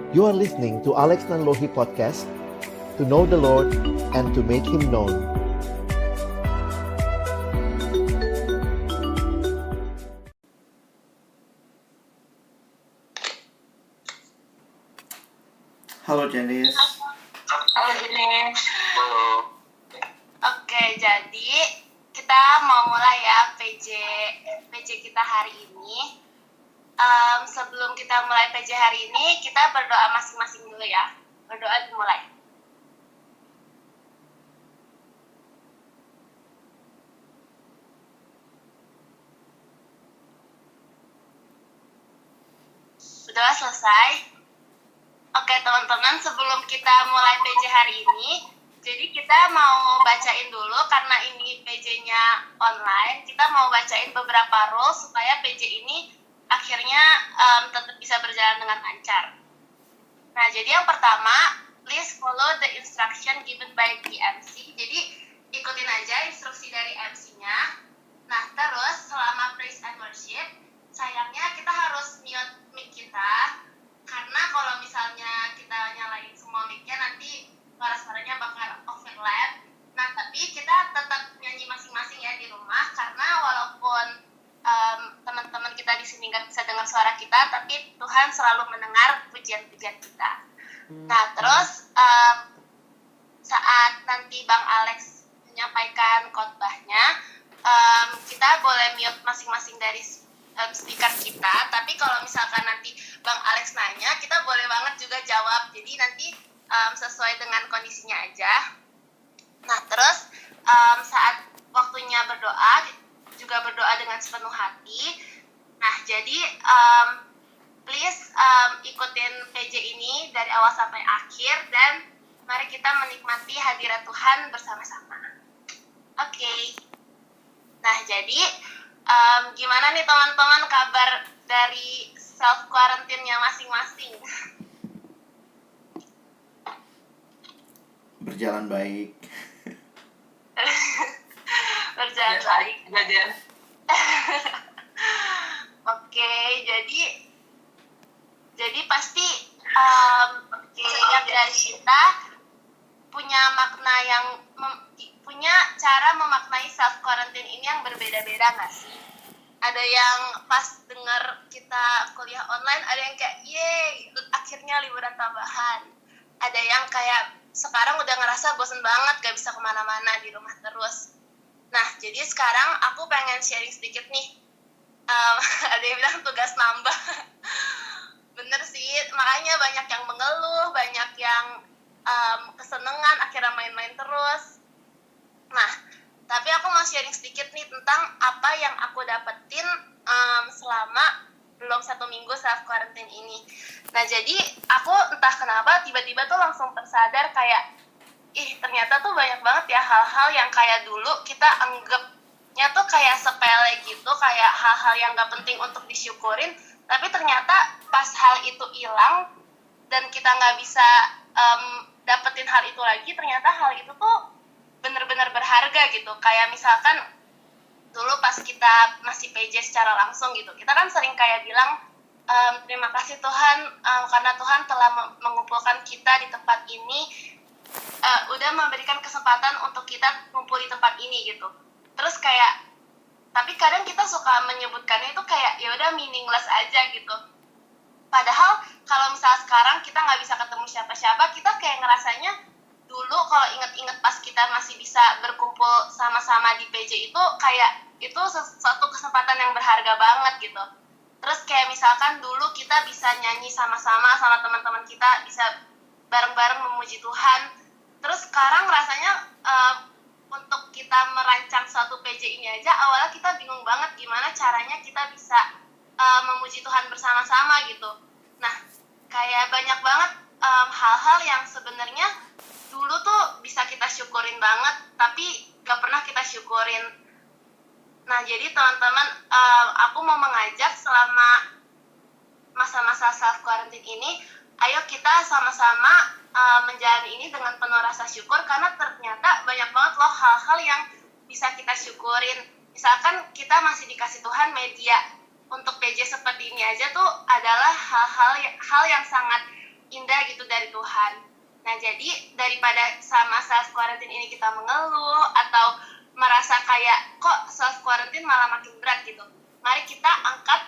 You are listening to Alex Nanlohi Podcast, to know the Lord and to make Him known. Halo Janice. Halo Jenis. Halo. Oke, jadi kita mau mulai ya PJ kita hari ini. Sebelum kita mulai PJ hari ini, kita berdoa masing-masing dulu ya. Berdoa dimulai. Sudah selesai? Oke teman-teman, sebelum kita mulai PJ hari ini, jadi kita mau bacain dulu karena ini PJ-nya online, kita mau bacain beberapa rules supaya PJ ini akhirnya tetap bisa berjalan dengan lancar. Nah, jadi yang pertama, please follow the instruction given by the MC. Jadi ikutin aja instruksi dari MC-nya. Nah, terus selama praise and worship, sayangnya kita harus mute mic kita. Karena kalau misalnya kita nyalain semua mic-nya nanti suara-suaranya bakal overlap. Nah, tapi kita tetap nyanyi masing-masing ya di rumah karena walaupun teman-teman kita di sini nggak bisa dengar suara kita, tapi Tuhan selalu mendengar pujian-pujian kita. Nah, terus saat nanti Bang Alex menyampaikan khotbahnya, kita boleh mute masing-masing dari speaker kita, tapi kalau misalkan nanti Bang Alex nanya, kita boleh banget juga jawab, jadi nanti sesuai dengan kondisinya aja. Nah, terus saat waktunya berdoa, juga berdoa dengan sepenuh hati. Nah, jadi please ikutin PJ ini dari awal sampai akhir, dan mari kita menikmati hadirat Tuhan bersama-sama. Oke. Nah, jadi gimana nih teman-teman kabar dari self quarantine-nya masing-masing? Berjalan baik. Berjalan baik. Kejadian. Oke, jadi pasti setiap dari kita punya makna yang punya cara memaknai self quarantine ini yang berbeda-beda nggak sih? Ada yang pas dengar kita kuliah online, ada yang kayak yeay akhirnya liburan tambahan. Ada yang kayak sekarang udah ngerasa bosen banget gak bisa kemana-mana, di rumah terus. Nah, jadi sekarang aku pengen sharing sedikit nih. Ada yang bilang tugas nambah. Bener sih, makanya banyak yang mengeluh, banyak yang kesenengan akhirnya main-main terus. Nah, tapi aku mau sharing sedikit nih tentang apa yang aku dapetin selama belum 1 minggu self quarantine ini. Nah, jadi aku entah kenapa tiba-tiba tuh langsung tersadar kayak ternyata tuh banyak banget ya hal-hal yang kayak dulu kita anggapnya tuh kayak sepele gitu, kayak hal-hal yang gak penting untuk disyukurin, tapi ternyata pas hal itu hilang dan kita gak bisa dapetin hal itu lagi, ternyata hal itu tuh bener-bener berharga gitu. Kayak misalkan dulu pas kita masih PJ secara langsung gitu, kita kan sering kayak bilang terima kasih Tuhan karena Tuhan telah mengumpulkan kita di tempat ini, udah memberikan kesempatan untuk kita kumpul di tempat ini gitu. Terus kayak, tapi kadang kita suka menyebutkannya itu kayak ya udah meaningless aja gitu. Padahal kalau misalnya sekarang kita nggak bisa ketemu siapa-siapa, kita kayak ngerasanya dulu kalau inget-inget pas kita masih bisa berkumpul sama-sama di PJ itu kayak itu suatu kesempatan yang berharga banget gitu. Terus kayak misalkan dulu kita bisa nyanyi sama-sama sama teman-teman kita, bisa bareng-bareng memuji Tuhan. Terus sekarang rasanya untuk kita merancang suatu PJ ini aja awalnya kita bingung banget gimana caranya kita bisa memuji Tuhan bersama-sama gitu. Nah, kayak banyak banget hal-hal yang sebenarnya dulu tuh bisa kita syukurin banget, tapi gak pernah kita syukurin. Nah, jadi teman-teman, aku mau mengajak selama masa-masa self quarantine ini, ayo kita sama-sama menjalani ini dengan penuh rasa syukur, karena ternyata banyak banget loh hal-hal yang bisa kita syukurin. Misalkan kita masih dikasih Tuhan media untuk PJ seperti ini aja tuh adalah hal yang sangat indah gitu dari Tuhan. Nah, jadi daripada sama self quarantine ini kita mengeluh atau merasa kayak kok self quarantine malah makin berat gitu. Mari kita angkat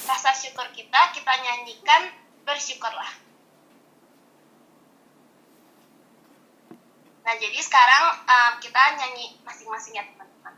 rasa syukur kita nyanyikan bersyukurlah. Nah, jadi sekarang kita nyanyi masing-masing ya teman-teman.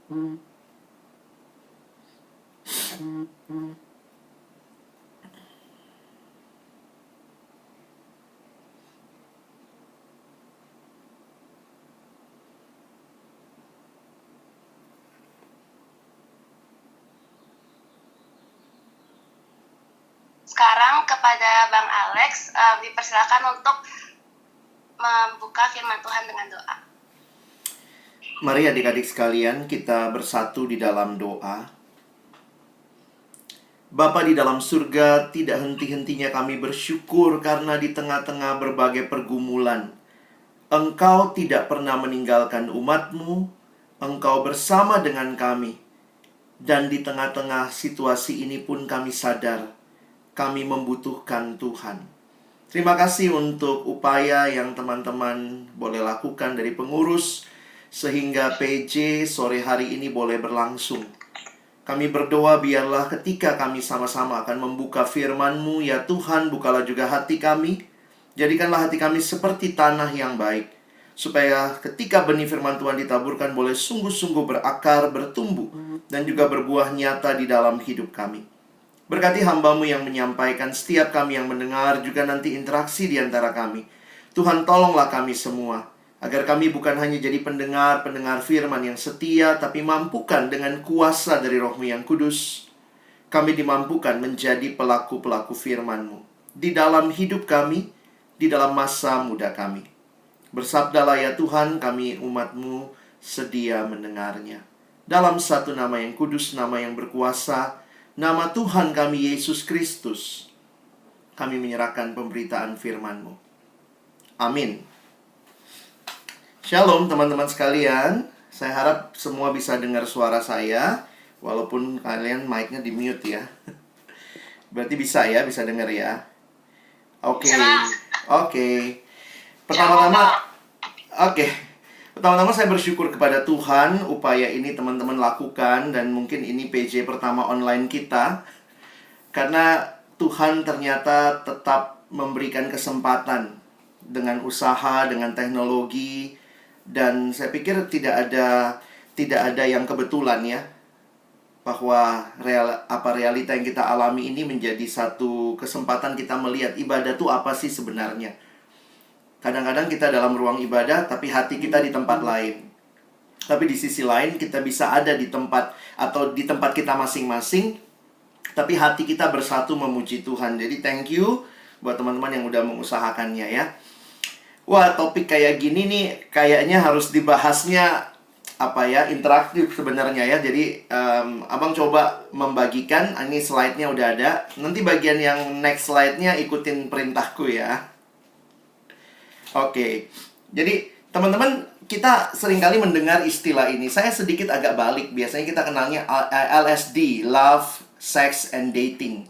Sekarang kepada Bang Alex, dipersilakan untuk membuka firman Tuhan dengan doa. Mari adik-adik sekalian, kita bersatu di dalam doa. Bapa di dalam surga, tidak henti-hentinya kami bersyukur karena di tengah-tengah berbagai pergumulan, Engkau tidak pernah meninggalkan umat-Mu, Engkau bersama dengan kami. Dan di tengah-tengah situasi ini pun kami sadar, kami membutuhkan Tuhan. Terima kasih untuk upaya yang teman-teman boleh lakukan dari pengurus, sehingga PJ sore hari ini boleh berlangsung. Kami berdoa biarlah ketika kami sama-sama akan membuka firman-Mu, ya Tuhan, bukalah juga hati kami. Jadikanlah hati kami seperti tanah yang baik, supaya ketika benih firman Tuhan ditaburkan boleh sungguh-sungguh berakar, bertumbuh, dan juga berbuah nyata di dalam hidup kami. Berkati hamba-Mu yang menyampaikan, setiap kami yang mendengar, juga nanti interaksi di antara kami. Tuhan, tolonglah kami semua, agar kami bukan hanya jadi pendengar firman yang setia, tapi mampukan dengan kuasa dari Roh-Mu yang kudus, kami dimampukan menjadi pelaku-pelaku firman-Mu di dalam hidup kami, di dalam masa muda kami. Bersabdalah ya Tuhan, kami umat-Mu sedia mendengarnya. Dalam satu nama yang kudus, nama yang berkuasa, nama Tuhan kami Yesus Kristus, kami menyerahkan pemberitaan firman-Mu. Amin. Shalom teman-teman sekalian. Saya harap semua bisa dengar suara saya, walaupun kalian mic-nya di mute ya. Berarti bisa ya, bisa dengar ya. Oke. Pertama-tama saya bersyukur kepada Tuhan, upaya ini teman-teman lakukan, dan mungkin ini PJ pertama online kita. Karena Tuhan ternyata tetap memberikan kesempatan dengan usaha, dengan teknologi, dan saya pikir tidak ada yang kebetulan ya, bahwa realita yang kita alami ini menjadi satu kesempatan kita melihat ibadah itu apa sih sebenarnya. Kadang-kadang kita dalam ruang ibadah, tapi hati kita di tempat lain. Tapi di sisi lain, kita bisa ada di tempat, atau di tempat kita masing-masing, tapi hati kita bersatu memuji Tuhan. Jadi thank you buat teman-teman yang udah mengusahakannya ya. Wah, topik kayak gini nih, kayaknya harus dibahasnya interaktif sebenarnya ya. Jadi abang coba membagikan, ini slide-nya udah ada. Nanti bagian yang next slide-nya ikutin perintahku ya. Oke, jadi teman-teman, kita seringkali mendengar istilah ini. Saya sedikit agak balik, biasanya kita kenalnya LSD, Love, Sex, and Dating.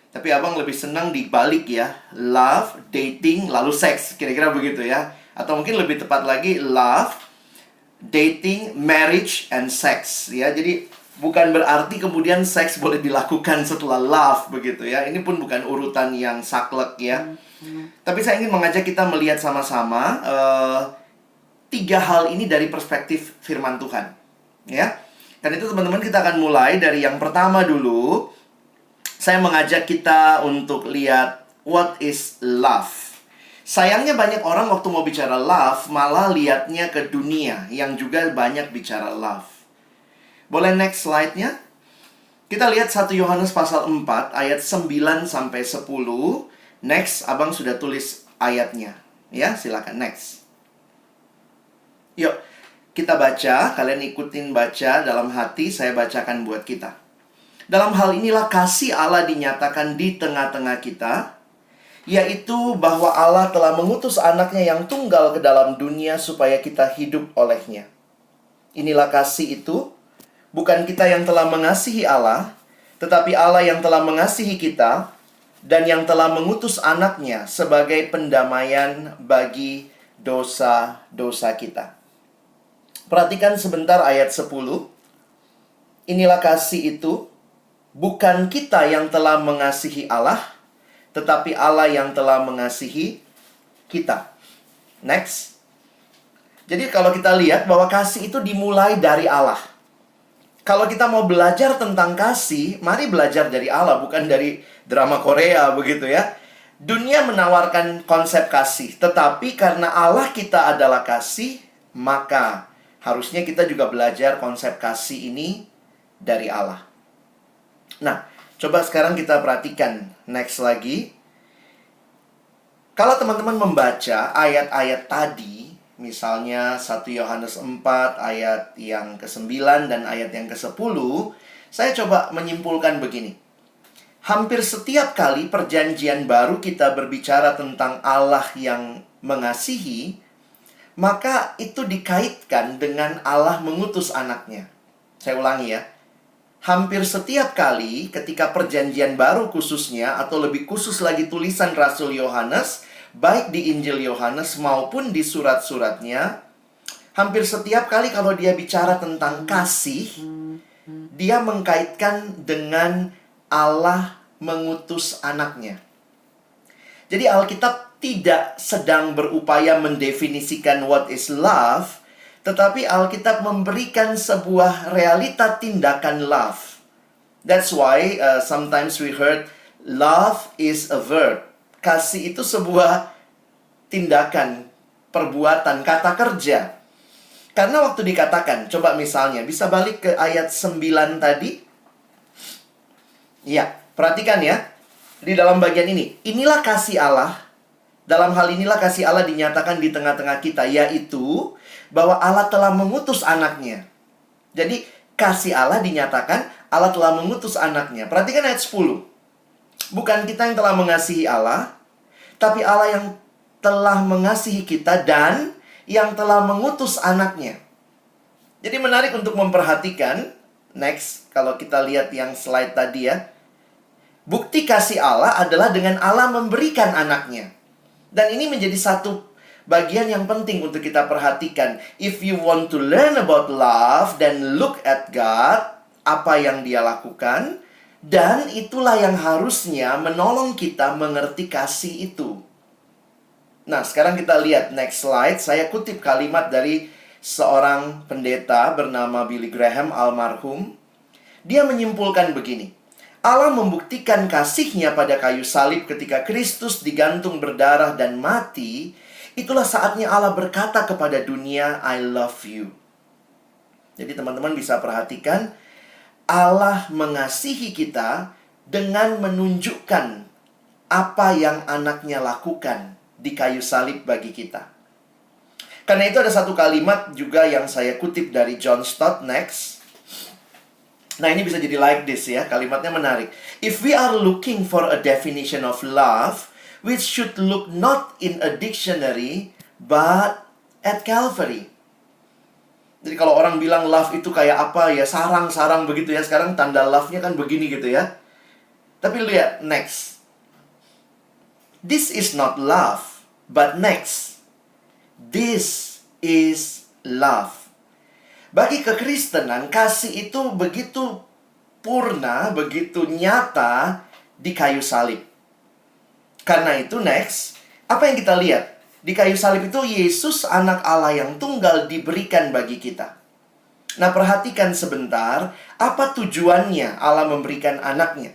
Tapi abang lebih senang dibalik ya, Love, Dating, lalu Sex, kira-kira begitu ya. Atau mungkin lebih tepat lagi, Love, Dating, Marriage, and Sex ya. Jadi bukan berarti kemudian seks boleh dilakukan setelah love begitu ya. Ini pun bukan urutan yang saklek ya. Tapi saya ingin mengajak kita melihat sama-sama tiga hal ini dari perspektif firman Tuhan ya. Dan itu teman-teman, kita akan mulai dari yang pertama dulu. Saya mengajak kita untuk lihat what is love. Sayangnya banyak orang waktu mau bicara love malah lihatnya ke dunia yang juga banyak bicara love. Boleh next slide-nya? Kita lihat 1 Yohanes pasal 4 ayat 9 sampai 10. Next, abang sudah tulis ayatnya. Ya, silakan next. Yuk, kita baca. Kalian ikutin baca dalam hati, saya bacakan buat kita. Dalam hal inilah kasih Allah dinyatakan di tengah-tengah kita, yaitu bahwa Allah telah mengutus anaknya yang tunggal ke dalam dunia supaya kita hidup olehnya. Inilah kasih itu, bukan kita yang telah mengasihi Allah, tetapi Allah yang telah mengasihi kita dan yang telah mengutus anaknya sebagai pendamaian bagi dosa-dosa kita. Perhatikan sebentar ayat 10. Inilah kasih itu, bukan kita yang telah mengasihi Allah, tetapi Allah yang telah mengasihi kita. Next. Jadi kalau kita lihat bahwa kasih itu dimulai dari Allah. Kalau kita mau belajar tentang kasih, mari belajar dari Allah, bukan dari drama Korea begitu ya. Dunia menawarkan konsep kasih, tetapi karena Allah kita adalah kasih, maka harusnya kita juga belajar konsep kasih ini dari Allah. Nah, coba sekarang kita perhatikan next lagi. Kalau teman-teman membaca ayat-ayat tadi, misalnya 1 Yohanes 4 ayat yang ke-9 dan ayat yang ke-10, saya coba menyimpulkan begini. Hampir setiap kali perjanjian baru kita berbicara tentang Allah yang mengasihi, maka itu dikaitkan dengan Allah mengutus anaknya. Saya ulangi ya. Hampir setiap kali ketika perjanjian baru khususnya, atau lebih khusus lagi tulisan Rasul Yohanes, baik di Injil Yohanes maupun di surat-suratnya, hampir setiap kali kalau dia bicara tentang kasih, dia mengkaitkan dengan Allah mengutus anaknya. Jadi Alkitab tidak sedang berupaya mendefinisikan what is love, tetapi Alkitab memberikan sebuah realita tindakan love. That's why sometimes we heard love is a verb. Kasih itu sebuah tindakan, perbuatan, kata kerja. Karena waktu dikatakan, coba misalnya, bisa balik ke ayat 9 tadi. Ya, perhatikan ya. Di dalam bagian ini, inilah kasih Allah. Dalam hal inilah kasih Allah dinyatakan di tengah-tengah kita, yaitu bahwa Allah telah mengutus anaknya. Jadi, kasih Allah dinyatakan, Allah telah mengutus anaknya. Perhatikan ayat 10. Bukan kita yang telah mengasihi Allah, tapi Allah yang telah mengasihi kita dan yang telah mengutus anaknya. Jadi menarik untuk memperhatikan. Next, kalau kita lihat yang slide tadi ya. Bukti kasih Allah adalah dengan Allah memberikan anaknya. Dan ini menjadi satu bagian yang penting untuk kita perhatikan. If you want to learn about love, then look at God, apa yang Dia lakukan. Dan itulah yang harusnya menolong kita mengerti kasih itu. Nah, sekarang kita lihat next slide. Saya kutip kalimat dari seorang pendeta bernama Billy Graham almarhum. Dia menyimpulkan begini. Allah membuktikan kasih-Nya pada kayu salib ketika Kristus digantung berdarah dan mati. Itulah saatnya Allah berkata kepada dunia, I love you. Jadi teman-teman bisa perhatikan, Allah mengasihi kita dengan menunjukkan apa yang anaknya lakukan di kayu salib bagi kita. Karena itu ada satu kalimat juga yang saya kutip dari John Stott next. Nah, ini bisa jadi like this ya, kalimatnya menarik. If we are looking for a definition of love, we should look not in a dictionary, but at Calvary. Jadi kalau orang bilang love itu kayak apa ya, sarang-sarang begitu ya. Sekarang tanda love-nya kan begini gitu ya. Tapi lihat next. This is not love, but next. This is love. Bagi kekristenan, kasih itu begitu purna, begitu nyata di kayu salib. Karena itu next, apa yang kita lihat? Di kayu salib itu Yesus anak Allah yang tunggal diberikan bagi kita. Nah, perhatikan sebentar, apa tujuannya Allah memberikan anaknya?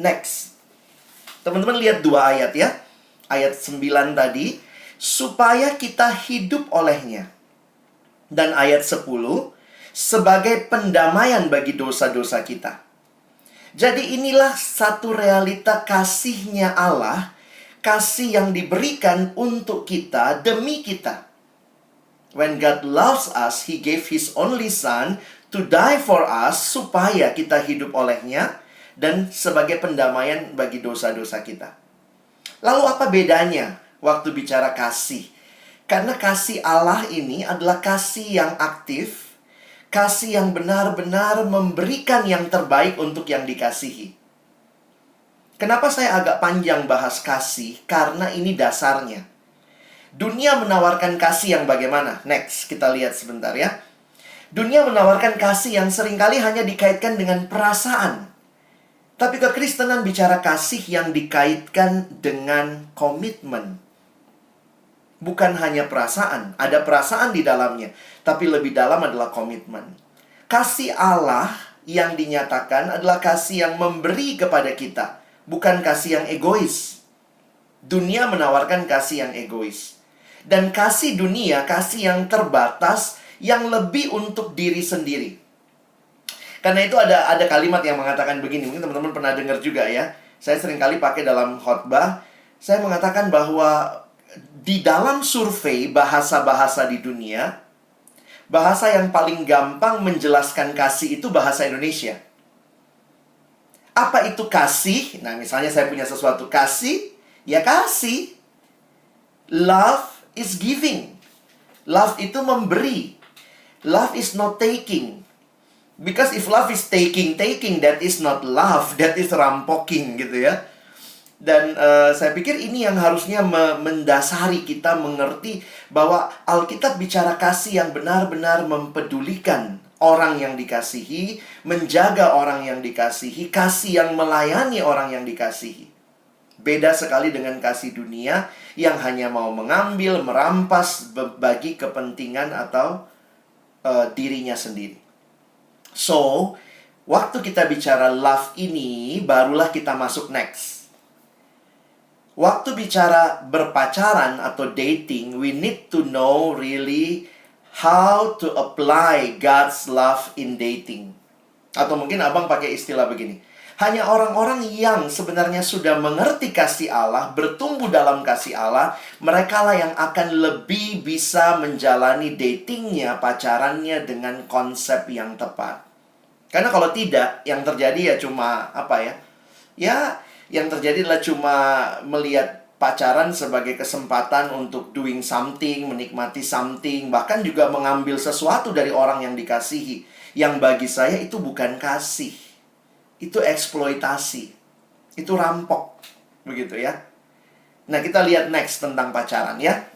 Next. Teman-teman lihat dua ayat ya. Ayat 9 tadi, supaya kita hidup olehnya. Dan ayat 10, sebagai pendamaian bagi dosa-dosa kita. Jadi inilah satu realita kasih-Nya Allah, kasih yang diberikan untuk kita, demi kita. When God loves us, He gave His only Son to die for us, supaya kita hidup olehnya, dan sebagai pendamaian bagi dosa-dosa kita. Lalu apa bedanya waktu bicara kasih? Karena kasih Allah ini adalah kasih yang aktif, kasih yang benar-benar memberikan yang terbaik untuk yang dikasihi. Kenapa saya agak panjang bahas kasih? Karena ini dasarnya. Dunia menawarkan kasih yang bagaimana? Next, kita lihat sebentar ya. Dunia menawarkan kasih yang seringkali hanya dikaitkan dengan perasaan. Tapi kekristenan bicara kasih yang dikaitkan dengan komitmen. Bukan hanya perasaan, ada perasaan di dalamnya, tapi lebih dalam adalah komitmen. Kasih Allah yang dinyatakan adalah kasih yang memberi kepada kita, bukan kasih yang egois. Dunia menawarkan kasih yang egois. Dan kasih dunia, kasih yang terbatas, yang lebih untuk diri sendiri. Karena itu ada kalimat yang mengatakan begini, mungkin teman-teman pernah dengar juga ya. Saya seringkali pakai dalam khotbah. Saya mengatakan bahwa di dalam survei bahasa-bahasa di dunia, bahasa yang paling gampang menjelaskan kasih itu bahasa Indonesia. Apa itu kasih? Nah, misalnya saya punya sesuatu kasih, ya kasih. Love is giving. Love itu memberi. Love is not taking. Because if love is taking, that is not love, that is rampoking gitu ya. Dan saya pikir ini yang harusnya mendasari kita mengerti bahwa Alkitab bicara kasih yang benar-benar mempedulikan orang yang dikasihi, menjaga orang yang dikasihi, kasih yang melayani orang yang dikasihi. Beda sekali dengan kasih dunia yang hanya mau mengambil, merampas bagi kepentingan atau dirinya sendiri. So, waktu kita bicara love ini, barulah kita masuk next. Waktu bicara berpacaran atau dating, we need to know really how to apply God's love in dating. Atau mungkin abang pakai istilah begini. Hanya orang-orang yang sebenarnya sudah mengerti kasih Allah, bertumbuh dalam kasih Allah, merekalah yang akan lebih bisa menjalani datingnya, pacarannya dengan konsep yang tepat. Karena kalau tidak, yang terjadi ya cuma apa ya? Ya, yang terjadi adalah cuma melihat pacaran sebagai kesempatan untuk doing something, menikmati something, bahkan juga mengambil sesuatu dari orang yang dikasihi. Yang bagi saya itu bukan kasih. Itu eksploitasi. Itu rampok. Begitu ya. Nah, kita lihat next tentang pacaran ya.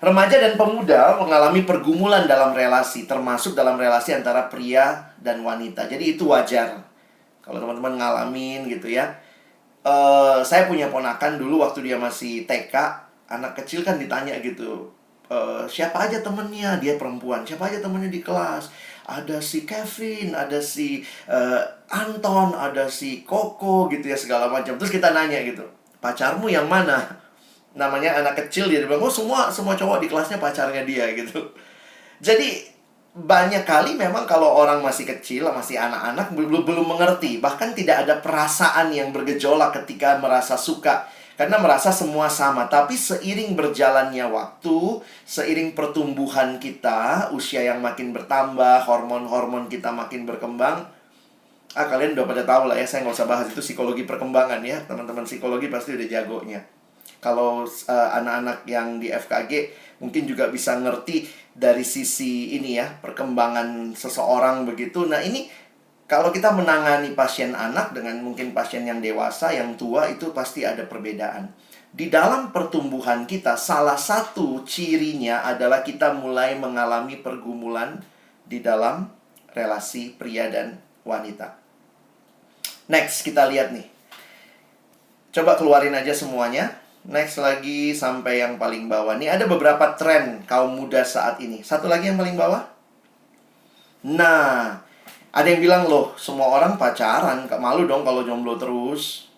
Remaja dan pemuda mengalami pergumulan dalam relasi, termasuk dalam relasi antara pria dan wanita. Jadi itu wajar. Kalau teman-teman ngalamin gitu ya. Saya punya ponakan dulu waktu dia masih TK. Anak kecil kan ditanya gitu. Siapa aja temennya? Dia perempuan. Siapa aja temennya di kelas? Ada si Kevin, ada si Anton, ada si Koko gitu ya, segala macam. Terus kita nanya gitu, pacarmu yang mana? Namanya anak kecil, dia bilang, oh semua cowok di kelasnya pacarnya dia gitu. Jadi banyak kali memang kalau orang masih kecil, masih anak-anak, belum mengerti. Bahkan tidak ada perasaan yang bergejolak ketika merasa suka, karena merasa semua sama. Tapi seiring berjalannya waktu, seiring pertumbuhan kita, usia yang makin bertambah, hormon-hormon kita makin berkembang. Kalian udah pada tahu lah ya, saya nggak usah bahas itu psikologi perkembangan ya. Teman-teman psikologi pasti udah jagonya. Kalau anak-anak yang di FKG mungkin juga bisa ngerti dari sisi ini ya, perkembangan seseorang begitu. Nah ini kalau kita menangani pasien anak dengan mungkin pasien yang dewasa, yang tua, itu pasti ada perbedaan. Di dalam pertumbuhan kita, salah satu cirinya adalah kita mulai mengalami pergumulan di dalam relasi pria dan wanita. Next, kita lihat nih. Coba keluarin aja semuanya. Next lagi sampai yang paling bawah. Nih ada beberapa tren kaum muda saat ini. Satu lagi yang paling bawah. Nah, ada yang bilang loh, semua orang pacaran, gak malu dong kalau jomblo terus.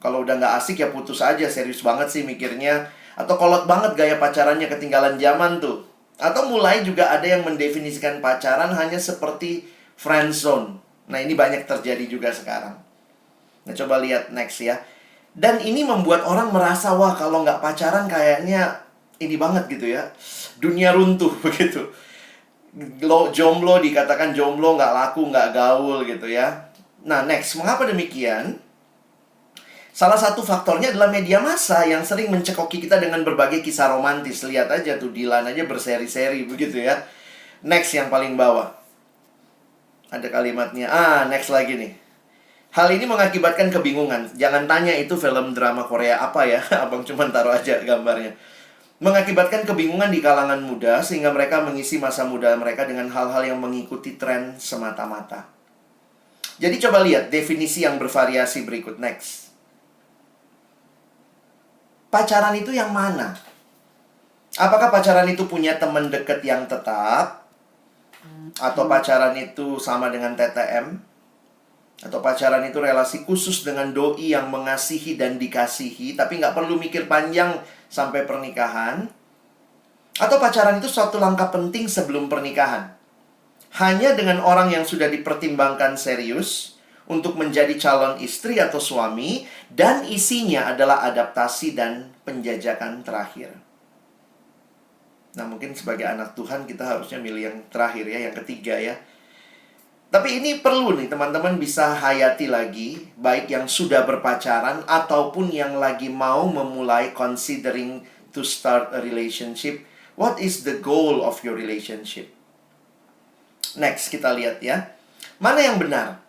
Kalau udah gak asik ya putus aja, serius banget sih mikirnya. Atau kolot banget gaya pacarannya, ketinggalan zaman tuh. Atau mulai juga ada yang mendefinisikan pacaran hanya seperti friendzone. Nah ini banyak terjadi juga sekarang. Nah coba lihat next ya. Dan ini membuat orang merasa, wah kalau nggak pacaran kayaknya ini banget gitu ya. Dunia runtuh begitu. Jomblo dikatakan jomblo, nggak laku, nggak gaul gitu ya. Nah next, mengapa demikian? Salah satu faktornya adalah media massa yang sering mencekoki kita dengan berbagai kisah romantis. Lihat aja tuh, Dilan aja berseri-seri begitu ya. Next yang paling bawah. Ada kalimatnya, next lagi nih. Hal ini mengakibatkan kebingungan. Jangan tanya itu film drama Korea apa ya. Abang cuma taruh aja gambarnya. Mengakibatkan kebingungan di kalangan muda, sehingga mereka mengisi masa muda mereka dengan hal-hal yang mengikuti tren semata-mata. Jadi coba lihat definisi yang bervariasi berikut. Next. Pacaran itu yang mana? Apakah pacaran itu punya teman dekat yang tetap? Atau pacaran itu sama dengan TTM? Atau pacaran itu relasi khusus dengan doi yang mengasihi dan dikasihi, tapi nggak perlu mikir panjang sampai pernikahan? Atau pacaran itu suatu langkah penting sebelum pernikahan? Hanya dengan orang yang sudah dipertimbangkan serius untuk menjadi calon istri atau suami, dan isinya adalah adaptasi dan penjajakan terakhir. Nah, mungkin sebagai anak Tuhan kita harusnya milih yang terakhir ya, yang ketiga ya. Tapi ini perlu nih teman-teman bisa hayati lagi, baik yang sudah berpacaran ataupun yang lagi mau memulai considering to start a relationship. What is the goal of your relationship? Next, kita lihat ya. Mana yang benar?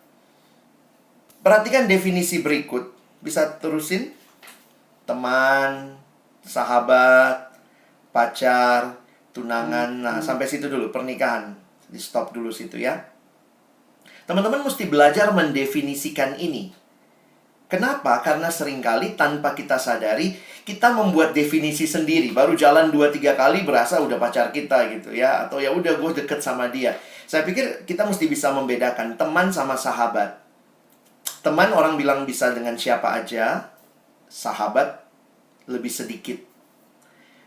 Perhatikan definisi berikut. Bisa terusin? Teman, sahabat, pacar, tunangan. Nah, sampai situ dulu, pernikahan. Di stop dulu situ ya. Teman-teman mesti belajar mendefinisikan ini. Kenapa? Karena seringkali tanpa kita sadari, kita membuat definisi sendiri. Baru jalan 2-3 kali berasa udah pacar kita gitu ya. Atau ya udah gue deket sama dia. Saya pikir kita mesti bisa membedakan teman sama sahabat. Teman orang bilang bisa dengan siapa aja. Sahabat lebih sedikit.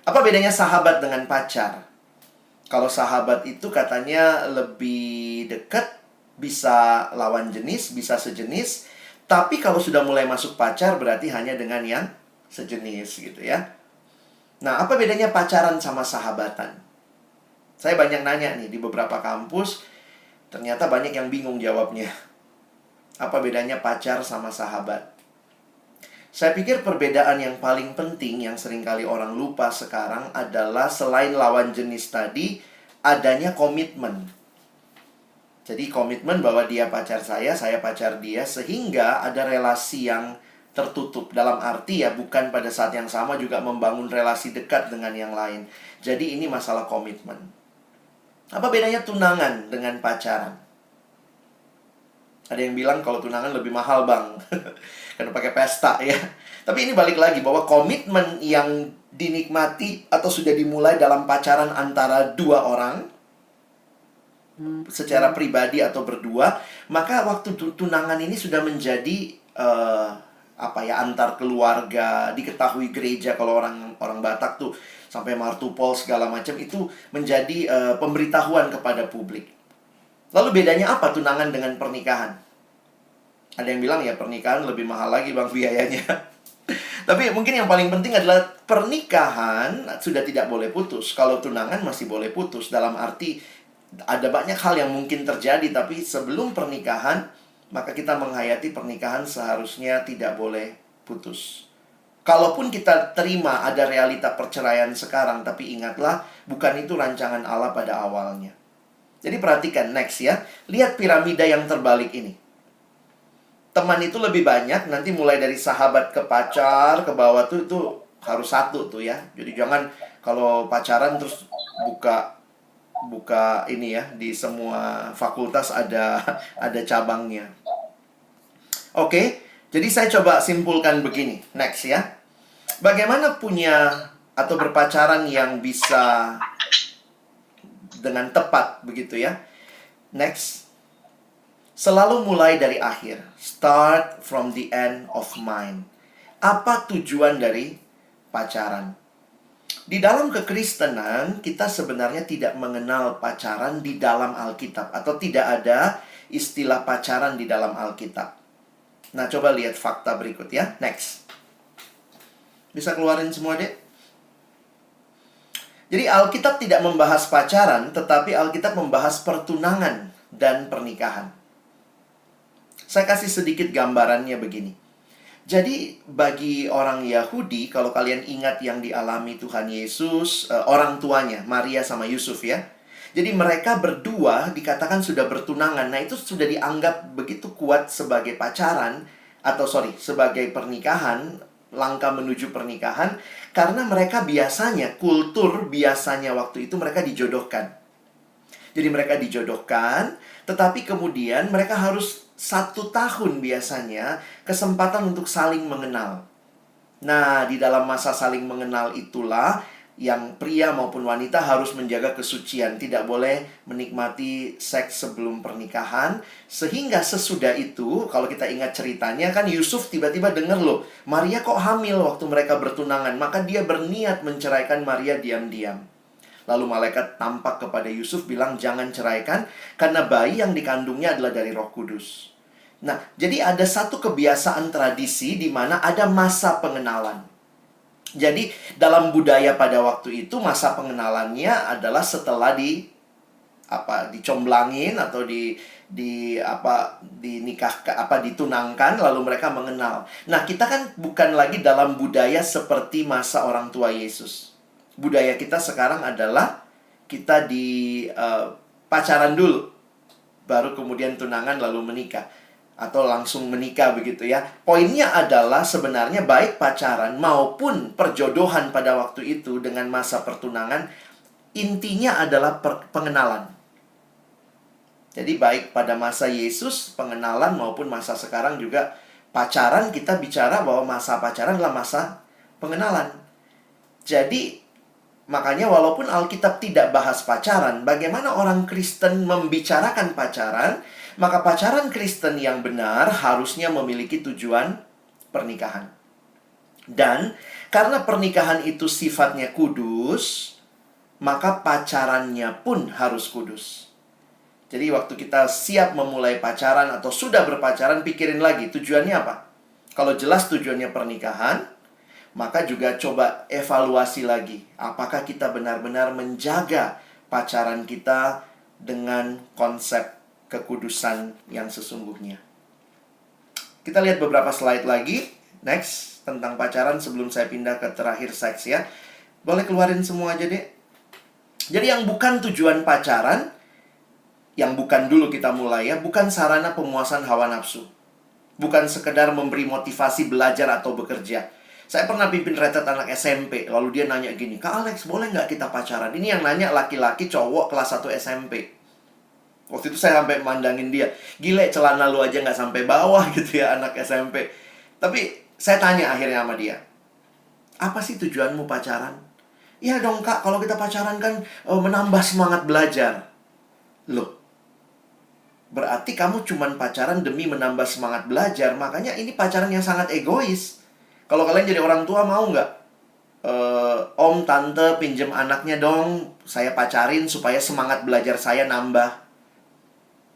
Apa bedanya sahabat dengan pacar? Kalau sahabat itu katanya lebih dekat, bisa lawan jenis, bisa sejenis. Tapi kalau sudah mulai masuk pacar, berarti hanya dengan yang sejenis gitu ya. Nah, apa bedanya pacaran sama sahabatan? Saya banyak nanya nih di beberapa kampus, ternyata banyak yang bingung jawabnya. Apa bedanya pacar sama sahabat? Saya pikir perbedaan yang paling penting yang seringkali orang lupa sekarang adalah selain lawan jenis tadi, adanya komitmen. Jadi komitmen bahwa dia pacar saya pacar dia, sehingga ada relasi yang tertutup. Dalam arti ya bukan pada saat yang sama juga membangun relasi dekat dengan yang lain. Jadi ini masalah komitmen. Apa bedanya tunangan dengan pacaran? Ada yang bilang kalau tunangan lebih mahal bang, karena pakai pesta ya. Tapi ini balik lagi bahwa komitmen yang dinikmati atau sudah dimulai dalam pacaran antara dua orang secara pribadi atau berdua, maka waktu tunangan ini sudah menjadi antar keluarga, diketahui gereja. Kalau orang Batak tuh sampai martupol segala macam, itu menjadi pemberitahuan kepada publik. Lalu bedanya apa tunangan dengan pernikahan? Ada yang bilang ya pernikahan lebih mahal lagi bang biayanya. Tapi mungkin yang paling penting adalah pernikahan sudah tidak boleh putus. Kalau tunangan masih boleh putus, dalam arti ada banyak hal yang mungkin terjadi, tapi sebelum pernikahan, maka kita menghayati pernikahan seharusnya tidak boleh putus. Kalaupun kita terima ada realita perceraian sekarang, tapi ingatlah, bukan itu rancangan Allah pada awalnya. Jadi perhatikan, next ya. Lihat piramida yang terbalik ini. Teman itu lebih banyak, nanti mulai dari sahabat ke pacar, ke bawah tuh itu harus satu tuh ya. Jadi jangan kalau pacaran terus buka ini ya, di semua fakultas ada cabangnya. Oke, jadi saya coba simpulkan begini. Next ya. Bagaimana punya atau berpacaran yang bisa dengan tepat begitu ya. Next. Selalu mulai dari akhir. Start from the end of mind. Apa tujuan dari pacaran? Di dalam kekristenan, kita sebenarnya tidak mengenal pacaran di dalam Alkitab. Atau tidak ada istilah pacaran di dalam Alkitab. Nah, coba lihat fakta berikut ya. Next. Bisa keluarin semua, Dek? Jadi Alkitab tidak membahas pacaran, tetapi Alkitab membahas pertunangan dan pernikahan. Saya kasih sedikit gambarannya begini. Jadi bagi orang Yahudi, kalau kalian ingat yang dialami Tuhan Yesus, orang tuanya, Maria sama Yusuf ya. Jadi mereka berdua dikatakan sudah bertunangan. Nah itu sudah dianggap begitu kuat sebagai pacaran, sebagai pernikahan, langkah menuju pernikahan. Karena mereka kultur biasanya waktu itu mereka dijodohkan. Jadi mereka dijodohkan, tetapi kemudian mereka harus 1 tahun biasanya kesempatan untuk saling mengenal. Nah, di dalam masa saling mengenal itulah yang pria maupun wanita harus menjaga kesucian, tidak boleh menikmati seks sebelum pernikahan. Sehingga sesudah itu, kalau kita ingat ceritanya kan, Yusuf tiba-tiba dengar loh, Maria kok hamil waktu mereka bertunangan. Maka dia berniat menceraikan Maria diam-diam. Lalu malaikat tampak kepada Yusuf bilang, jangan ceraikan, karena bayi yang dikandungnya adalah dari Roh Kudus. Nah, jadi ada satu kebiasaan tradisi di mana ada masa pengenalan. Jadi dalam budaya pada waktu itu, masa pengenalannya adalah setelah dicomblangin atau ditunangkan, lalu mereka mengenal. Nah, kita kan bukan lagi dalam budaya seperti masa orang tua Yesus. Budaya kita sekarang adalah kita pacaran dulu, baru kemudian tunangan lalu menikah, atau langsung menikah begitu ya. Poinnya adalah sebenarnya baik pacaran maupun perjodohan pada waktu itu dengan masa pertunangan, intinya adalah pengenalan. Jadi baik pada masa Yesus pengenalan maupun masa sekarang juga pacaran, kita bicara bahwa masa pacaran adalah masa pengenalan. Jadi makanya walaupun Alkitab tidak bahas pacaran, bagaimana orang Kristen membicarakan pacaran, maka pacaran Kristen yang benar harusnya memiliki tujuan pernikahan. Dan karena pernikahan itu sifatnya kudus, maka pacarannya pun harus kudus. Jadi waktu kita siap memulai pacaran atau sudah berpacaran, pikirin lagi tujuannya apa. Kalau jelas tujuannya pernikahan, maka juga coba evaluasi lagi. Apakah kita benar-benar menjaga pacaran kita dengan konsep kekudusan yang sesungguhnya. Kita lihat beberapa slide lagi. Next, tentang pacaran sebelum saya pindah ke terakhir seks ya. Boleh keluarin semua aja deh. Jadi yang bukan tujuan pacaran, yang bukan dulu kita mulai ya, bukan sarana pemuasan hawa nafsu. Bukan sekedar memberi motivasi belajar atau bekerja. Saya pernah pimpin retret anak SMP, lalu dia nanya gini, Kak Alex, boleh nggak kita pacaran? Ini yang nanya laki-laki cowok kelas 1 SMP. Waktu itu saya sampai mandangin dia, gile celana lu aja nggak sampai bawah gitu ya anak SMP. Tapi saya tanya akhirnya sama dia, apa sih tujuanmu pacaran? Ya dong Kak, kalau kita pacaran kan menambah semangat belajar. Loh, berarti kamu cuman pacaran demi menambah semangat belajar. Makanya ini pacaran yang sangat egois. Kalau kalian jadi orang tua, mau nggak? Om, tante, pinjem anaknya dong, saya pacarin supaya semangat belajar saya nambah.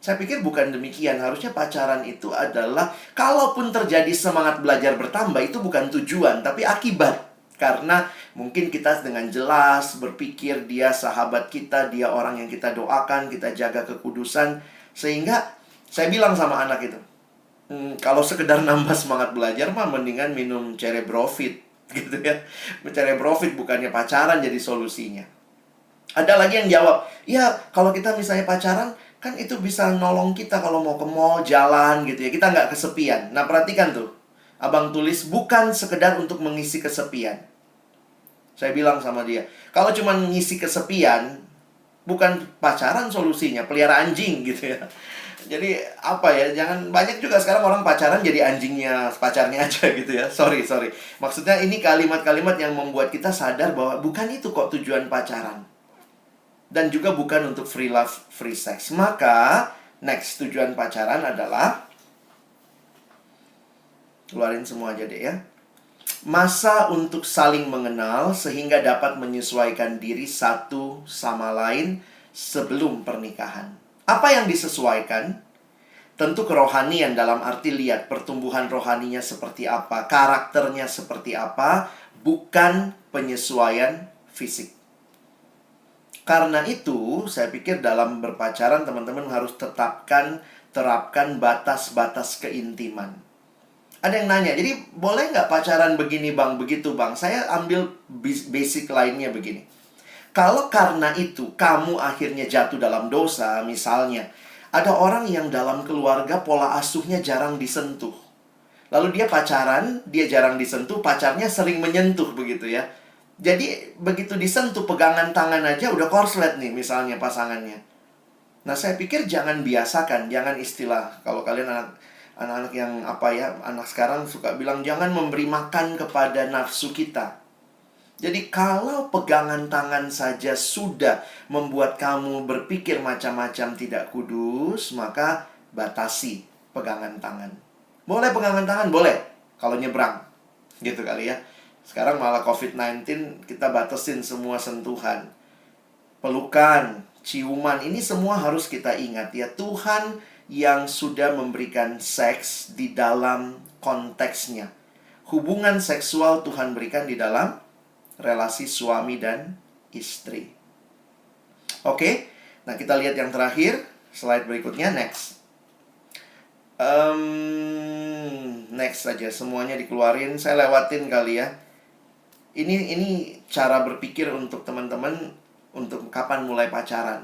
Saya pikir bukan demikian. Harusnya pacaran itu adalah, kalaupun terjadi semangat belajar bertambah, itu bukan tujuan, tapi akibat. Karena mungkin kita dengan jelas berpikir dia sahabat kita, dia orang yang kita doakan, kita jaga kekudusan. Sehingga saya bilang sama anak itu, kalau sekedar nambah semangat belajar mah mendingan minum Cerebrofit gitu ya. Cerebrofit bukannya pacaran jadi solusinya. Ada lagi yang jawab, ya kalau kita misalnya pacaran, kan itu bisa nolong kita kalau mau ke mall, jalan gitu ya. Kita nggak kesepian. Nah perhatikan tuh, abang tulis bukan sekedar untuk mengisi kesepian. Saya bilang sama dia, kalau cuma mengisi kesepian, bukan pacaran solusinya, pelihara anjing gitu ya. Jadi apa ya, jangan, banyak juga sekarang orang pacaran jadi anjingnya pacarnya aja gitu ya. Sorry. Maksudnya ini kalimat-kalimat yang membuat kita sadar bahwa bukan itu kok tujuan pacaran. Dan juga bukan untuk free love, free sex. Maka, next, tujuan pacaran adalah, keluarin semua aja deh ya, masa untuk saling mengenal sehingga dapat menyesuaikan diri satu sama lain sebelum pernikahan. Apa yang disesuaikan? Tentu kerohanian, dalam arti lihat pertumbuhan rohaninya seperti apa, karakternya seperti apa, bukan penyesuaian fisik. Karena itu, saya pikir dalam berpacaran teman-teman harus terapkan batas-batas keintiman. Ada yang nanya, jadi boleh nggak pacaran begini bang, begitu bang? Saya ambil basic lainnya begini. Kalau karena itu kamu akhirnya jatuh dalam dosa, misalnya ada orang yang dalam keluarga pola asuhnya jarang disentuh. Lalu dia pacaran, dia jarang disentuh, pacarnya sering menyentuh begitu ya. Jadi begitu disentuh pegangan tangan aja udah korslet nih misalnya pasangannya. Nah saya pikir jangan biasakan, jangan istilah, kalau kalian anak-anak yang anak sekarang suka bilang jangan memberi makan kepada nafsu kita. Jadi kalau pegangan tangan saja sudah membuat kamu berpikir macam-macam tidak kudus, maka batasi pegangan tangan. Boleh pegangan tangan? Boleh. Kalau nyebrang. Gitu kali ya. Sekarang malah COVID-19 kita batasin semua sentuhan. Pelukan, ciuman, ini semua harus kita ingat ya. Tuhan yang sudah memberikan seks di dalam konteksnya. Hubungan seksual Tuhan berikan di dalam relasi suami dan istri. Oke, nah kita lihat yang terakhir. Slide berikutnya, next. Next saja, semuanya dikeluarin. Saya lewatin kali ya. Ini cara berpikir untuk teman-teman untuk kapan mulai pacaran.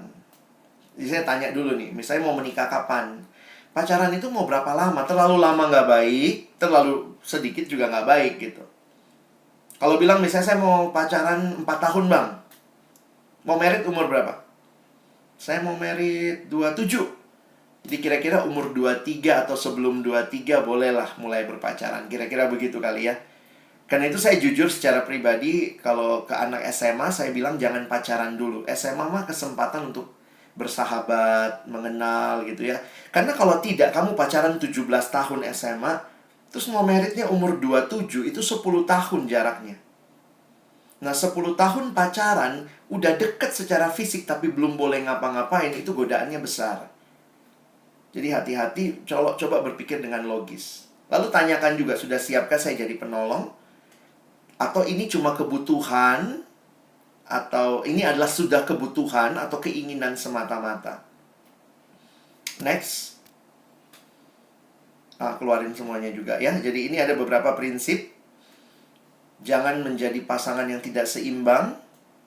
Jadi saya tanya dulu nih, misalnya mau menikah kapan? Pacaran itu mau berapa lama? Terlalu lama nggak baik, terlalu sedikit juga nggak baik gitu. Kalau bilang misalnya saya mau pacaran 4 tahun bang, mau merit umur berapa? Saya mau merit 27. Jadi kira-kira umur 23 atau sebelum 23 bolehlah mulai berpacaran. Kira-kira begitu kali ya. Karena itu saya jujur secara pribadi, kalau ke anak SMA saya bilang jangan pacaran dulu. SMA mah kesempatan untuk bersahabat, mengenal gitu ya. Karena kalau tidak, kamu pacaran 17 tahun SMA, terus mau meritnya umur 27, itu 10 tahun jaraknya. Nah 10 tahun pacaran, udah deket secara fisik tapi belum boleh ngapa-ngapain, itu godaannya besar. Jadi hati-hati, coba berpikir dengan logis. Lalu tanyakan juga, sudah siapkah saya jadi penolong? Atau ini cuma kebutuhan? Atau ini adalah sudah kebutuhan atau keinginan semata-mata? Next. Keluarin semuanya juga ya. Jadi ini ada beberapa prinsip. Jangan menjadi pasangan yang tidak seimbang.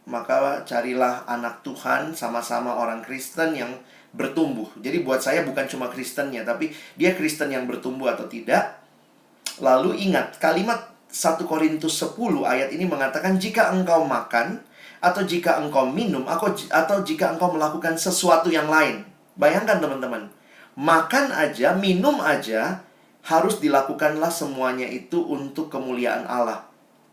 Maka carilah anak Tuhan, sama-sama orang Kristen yang bertumbuh. Jadi buat saya bukan cuma Kristennya, tapi dia Kristen yang bertumbuh atau tidak. Lalu ingat, kalimat 1 Korintus 10 ayat ini mengatakan, jika engkau makan, atau jika engkau minum, atau jika engkau melakukan sesuatu yang lain. Bayangkan teman-teman, makan aja, minum aja, harus dilakukanlah semuanya itu untuk kemuliaan Allah.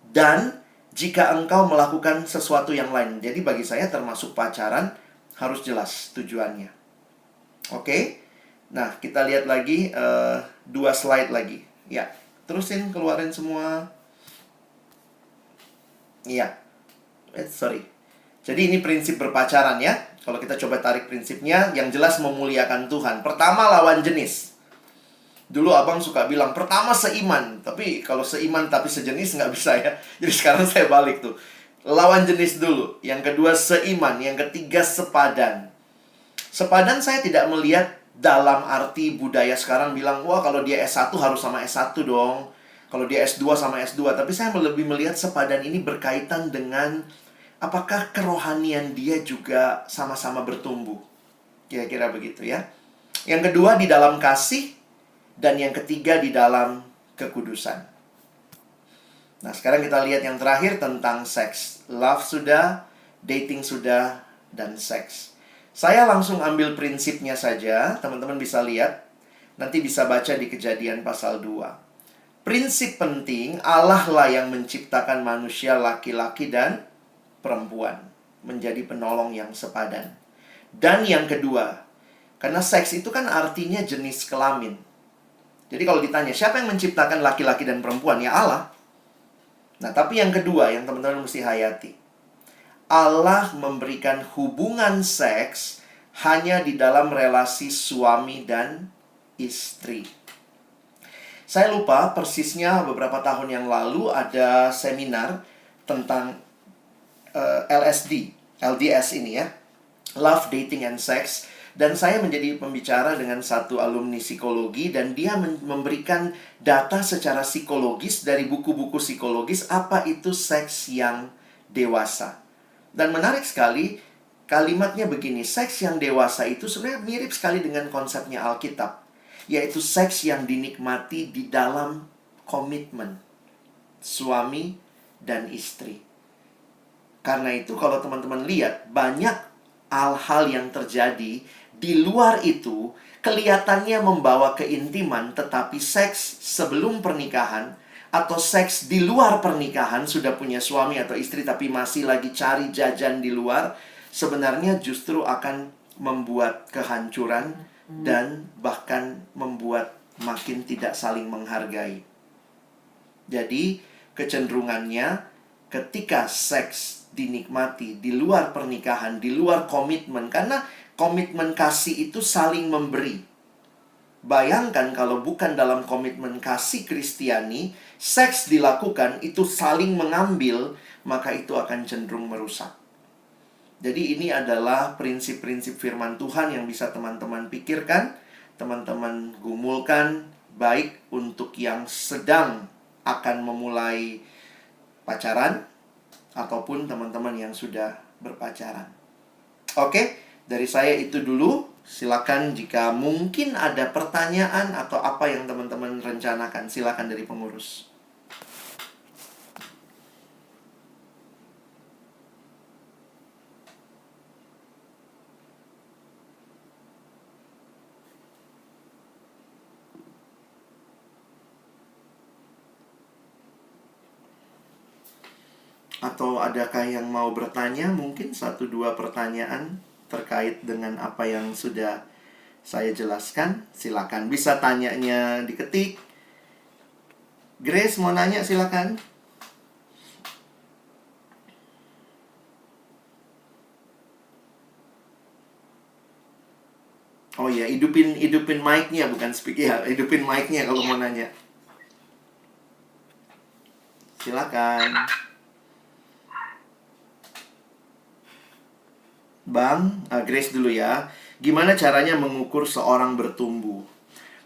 Dan jika engkau melakukan sesuatu yang lain. Jadi bagi saya termasuk pacaran, harus jelas tujuannya. Oke? Nah, kita lihat lagi 2 slide lagi. Ya, terusin, keluarin semua. Iya. Sorry. Jadi ini prinsip berpacaran ya. Kalau kita coba tarik prinsipnya, yang jelas memuliakan Tuhan. Pertama, lawan jenis. Dulu abang suka bilang, pertama seiman. Tapi kalau seiman tapi sejenis nggak bisa ya. Jadi sekarang saya balik tuh. Lawan jenis dulu. Yang kedua seiman. Yang ketiga sepadan. Sepadan saya tidak melihat dalam arti budaya sekarang bilang, wah kalau dia S1 harus sama S1 dong. Kalau dia S2 sama S2. Tapi saya lebih melihat sepadan ini berkaitan dengan apakah kerohanian dia juga sama-sama bertumbuh. Kira-kira begitu ya. Yang kedua di dalam kasih. Dan yang ketiga di dalam kekudusan. Nah sekarang kita lihat yang terakhir tentang seks. Love sudah, dating sudah, dan seks. Saya langsung ambil prinsipnya saja. Teman-teman bisa lihat. Nanti bisa baca di Kejadian pasal 2. Prinsip penting, Allah lah yang menciptakan manusia laki-laki dan perempuan. Menjadi penolong yang sepadan. Dan yang kedua, karena seks itu kan artinya jenis kelamin. Jadi kalau ditanya, siapa yang menciptakan laki-laki dan perempuan? Ya Allah. Nah, tapi yang kedua yang teman-teman mesti hayati. Allah memberikan hubungan seks hanya di dalam relasi suami dan istri. Saya lupa persisnya beberapa tahun yang lalu ada seminar tentang LDS ini ya. Love, Dating, and Sex. Dan saya menjadi pembicara dengan satu alumni psikologi dan dia memberikan data secara psikologis dari buku-buku psikologis apa itu seks yang dewasa. Dan menarik sekali, kalimatnya begini, seks yang dewasa itu sebenarnya mirip sekali dengan konsepnya Alkitab, yaitu seks yang dinikmati di dalam komitmen suami dan istri. Karena itu kalau teman-teman lihat, banyak hal-hal yang terjadi di luar itu kelihatannya membawa keintiman, tetapi seks sebelum pernikahan atau seks di luar pernikahan, sudah punya suami atau istri tapi masih lagi cari jajan di luar, sebenarnya justru akan membuat kehancuran dan bahkan membuat makin tidak saling menghargai. Jadi, kecenderungannya ketika seks dinikmati di luar pernikahan, di luar komitmen, karena komitmen kasih itu saling memberi. Bayangkan kalau bukan dalam komitmen kasih Kristiani, seks dilakukan itu saling mengambil, maka itu akan cenderung merusak. Jadi ini adalah prinsip-prinsip firman Tuhan yang bisa teman-teman pikirkan, teman-teman gumulkan, baik untuk yang sedang akan memulai pacaran, ataupun teman-teman yang sudah berpacaran. Oke, dari saya itu dulu. Silakan jika mungkin ada pertanyaan atau apa yang teman-teman rencanakan, silakan dari pengurus. Atau adakah yang mau bertanya? Mungkin 1-2 pertanyaan terkait dengan apa yang sudah saya jelaskan. Silakan, bisa tanyanya diketik. Grace mau nanya, silakan. Oh ya, hidupin mic-nya, bukan speak ya. Hidupin mic-nya kalau mau nanya. Silakan. Bang, Grace dulu ya. Gimana caranya mengukur seorang bertumbuh?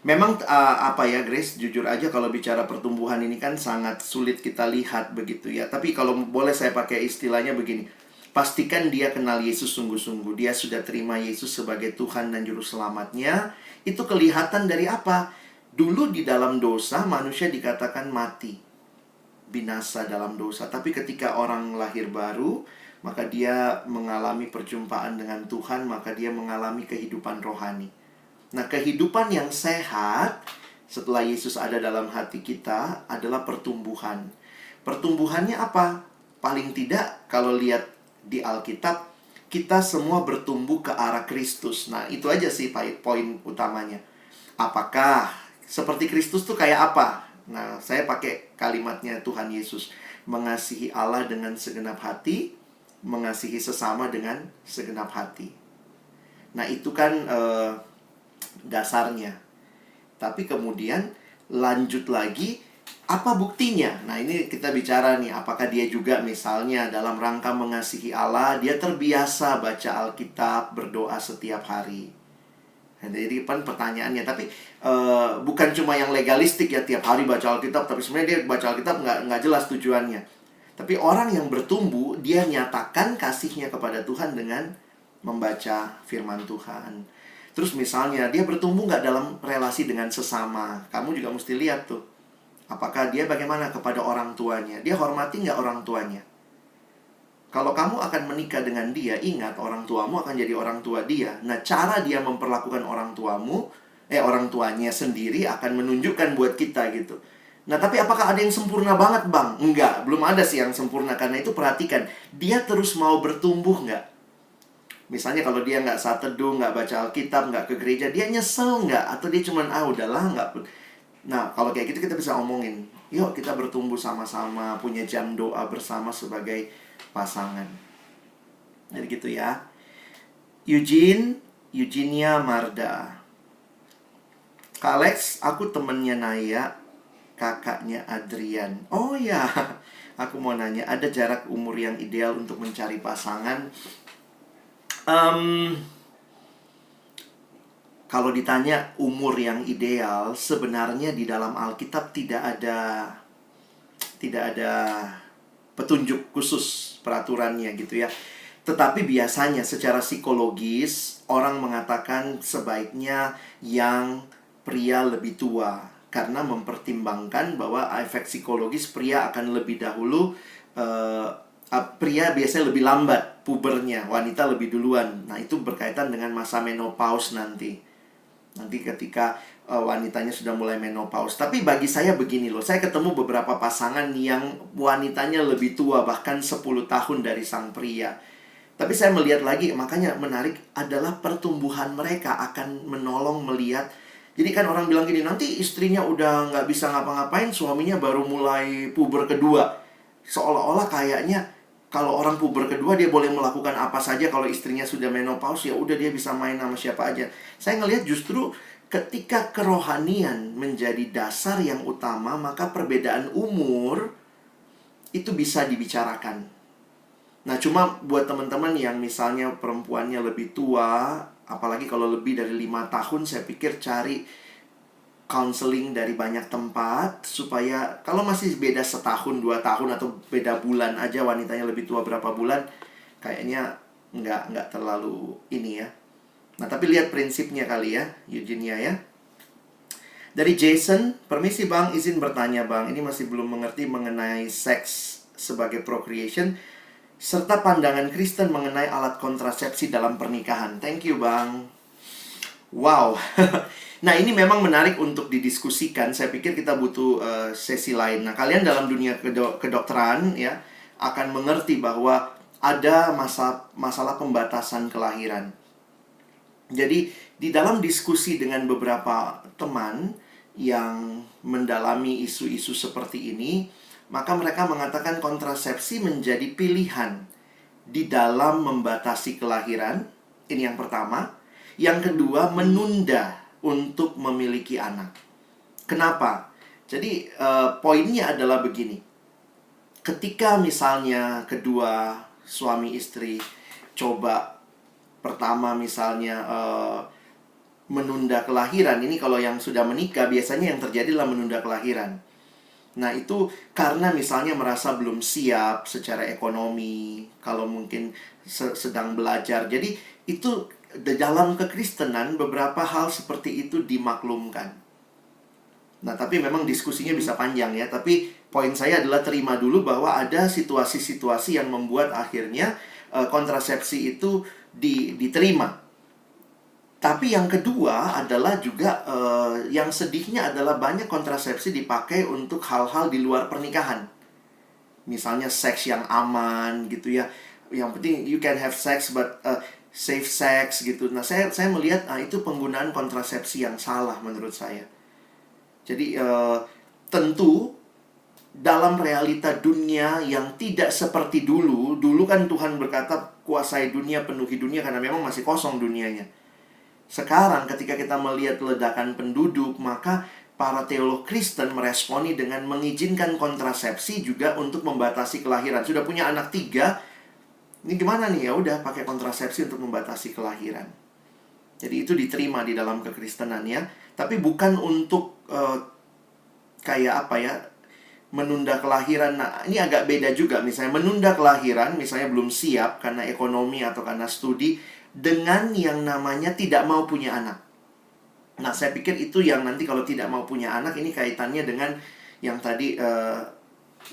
Memang apa ya Grace, jujur aja kalau bicara pertumbuhan ini kan sangat sulit kita lihat begitu ya. Tapi kalau boleh saya pakai istilahnya begini. Pastikan dia kenal Yesus sungguh-sungguh. Dia sudah terima Yesus sebagai Tuhan dan Juru Selamatnya. Itu kelihatan dari apa? Dulu di dalam dosa manusia dikatakan mati, binasa dalam dosa. Tapi ketika orang lahir baru, maka dia mengalami perjumpaan dengan Tuhan, maka dia mengalami kehidupan rohani. Nah, kehidupan yang sehat setelah Yesus ada dalam hati kita adalah pertumbuhan. Pertumbuhannya apa? Paling tidak kalau lihat di Alkitab, kita semua bertumbuh ke arah Kristus. Nah, itu aja sih poin utamanya. Apakah seperti Kristus tuh kayak apa? Nah, saya pakai kalimatnya Tuhan Yesus. Mengasihi Allah dengan segenap hati, mengasihi sesama dengan segenap hati. Nah, itu kan dasarnya. Tapi kemudian lanjut lagi, apa buktinya? Nah, ini kita bicara nih, apakah dia juga misalnya dalam rangka mengasihi Allah, dia terbiasa baca Alkitab, berdoa setiap hari. Nah, jadi kan pertanyaannya, tapi bukan cuma yang legalistik ya, tiap hari baca Alkitab, tapi sebenarnya dia baca Alkitab nggak jelas tujuannya. Tapi orang yang bertumbuh, dia nyatakan kasihnya kepada Tuhan dengan membaca firman Tuhan. Terus misalnya, dia bertumbuh nggak dalam relasi dengan sesama. Kamu juga mesti lihat tuh. Apakah dia bagaimana kepada orang tuanya? Dia hormati nggak orang tuanya? Kalau kamu akan menikah dengan dia, ingat orang tuamu akan jadi orang tua dia. Nah, cara dia memperlakukan orang tuanya sendiri akan menunjukkan buat kita gitu. Nah, tapi apakah ada yang sempurna banget, Bang? Enggak, belum ada sih yang sempurna. Karena itu perhatikan, dia terus mau bertumbuh nggak? Misalnya kalau dia nggak saat teduh, nggak baca Alkitab, nggak ke gereja, dia nyesel nggak? Atau dia cuman, udahlah, nggak. Nah, kalau kayak gitu kita bisa omongin. Yuk kita bertumbuh sama-sama, punya jam doa bersama sebagai pasangan. Jadi gitu ya. Eugenia Marda. Kak Alex, aku temennya Naya, kakaknya Adrian. Oh ya, aku mau nanya, ada jarak umur yang ideal untuk mencari pasangan? Kalau ditanya umur yang ideal, sebenarnya di dalam Alkitab tidak ada petunjuk khusus peraturannya gitu ya. Tetapi biasanya secara psikologis orang mengatakan sebaiknya yang pria lebih tua, karena mempertimbangkan bahwa efek psikologis pria akan lebih dahulu, pria biasanya lebih lambat pubernya, wanita lebih duluan. Nah, itu berkaitan dengan masa menopause nanti. Nanti ketika wanitanya sudah mulai menopause. Tapi bagi saya begini loh, saya ketemu beberapa pasangan yang wanitanya lebih tua, bahkan 10 tahun dari sang pria. Tapi saya melihat lagi, makanya menarik adalah pertumbuhan mereka akan menolong melihat. Jadi kan orang bilang gini, nanti istrinya udah nggak bisa ngapa-ngapain, suaminya baru mulai puber kedua. Seolah-olah kayaknya kalau orang puber kedua dia boleh melakukan apa saja, kalau istrinya sudah menopause ya udah dia bisa main sama siapa aja. Saya ngelihat justru ketika kerohanian menjadi dasar yang utama, maka perbedaan umur itu bisa dibicarakan. Nah, cuma buat teman-teman yang misalnya perempuannya lebih tua, apalagi kalau lebih dari 5 tahun, saya pikir cari counseling dari banyak tempat, supaya kalau masih beda setahun, 2 tahun, atau beda bulan aja, wanitanya lebih tua berapa bulan, kayaknya nggak terlalu ini ya. Nah, tapi lihat prinsipnya kali ya, Eugenia ya. Dari Jason, permisi bang, izin bertanya bang, ini masih belum mengerti mengenai seks sebagai procreation, serta pandangan Kristen mengenai alat kontrasepsi dalam pernikahan. Thank you bang. Wow. Nah, ini memang menarik untuk didiskusikan. Saya pikir kita butuh sesi lain. Nah, kalian dalam dunia kedokteran ya akan mengerti bahwa ada masalah pembatasan kelahiran. Jadi, di dalam diskusi dengan beberapa teman yang mendalami isu-isu seperti ini, maka mereka mengatakan kontrasepsi menjadi pilihan di dalam membatasi kelahiran. Ini yang pertama. Yang kedua, menunda untuk memiliki anak. Kenapa? Jadi, poinnya adalah begini. Ketika misalnya kedua suami istri coba pertama misalnya menunda kelahiran. Ini kalau yang sudah menikah biasanya yang terjadi adalah menunda kelahiran. Nah, itu karena misalnya merasa belum siap secara ekonomi, kalau mungkin sedang belajar. Jadi itu dalam kekristenan beberapa hal seperti itu dimaklumkan. Nah, tapi memang diskusinya bisa panjang ya. Tapi poin saya adalah terima dulu bahwa ada situasi-situasi yang membuat akhirnya kontrasepsi itu diterima. Tapi yang kedua adalah juga yang sedihnya adalah banyak kontrasepsi dipakai untuk hal-hal di luar pernikahan. Misalnya seks yang aman gitu ya. Yang penting you can have sex but safe sex gitu. Nah, saya melihat itu penggunaan kontrasepsi yang salah menurut saya. Jadi tentu dalam realita dunia yang tidak seperti dulu. Dulu kan Tuhan berkata kuasai dunia, penuhi dunia, karena memang masih kosong dunianya. Sekarang ketika kita melihat ledakan penduduk, maka para teolog Kristen meresponi dengan mengizinkan kontrasepsi juga untuk membatasi kelahiran. Sudah punya anak 3, ini gimana nih? Ya udah pakai kontrasepsi untuk membatasi kelahiran. Jadi itu diterima di dalam kekristenan ya. Tapi bukan untuk kayak apa ya, menunda kelahiran. Nah, ini agak beda juga. Misalnya menunda kelahiran, misalnya belum siap karena ekonomi atau karena studi, dengan yang namanya tidak mau punya anak. Nah, saya pikir itu yang nanti kalau tidak mau punya anak, ini kaitannya dengan yang tadi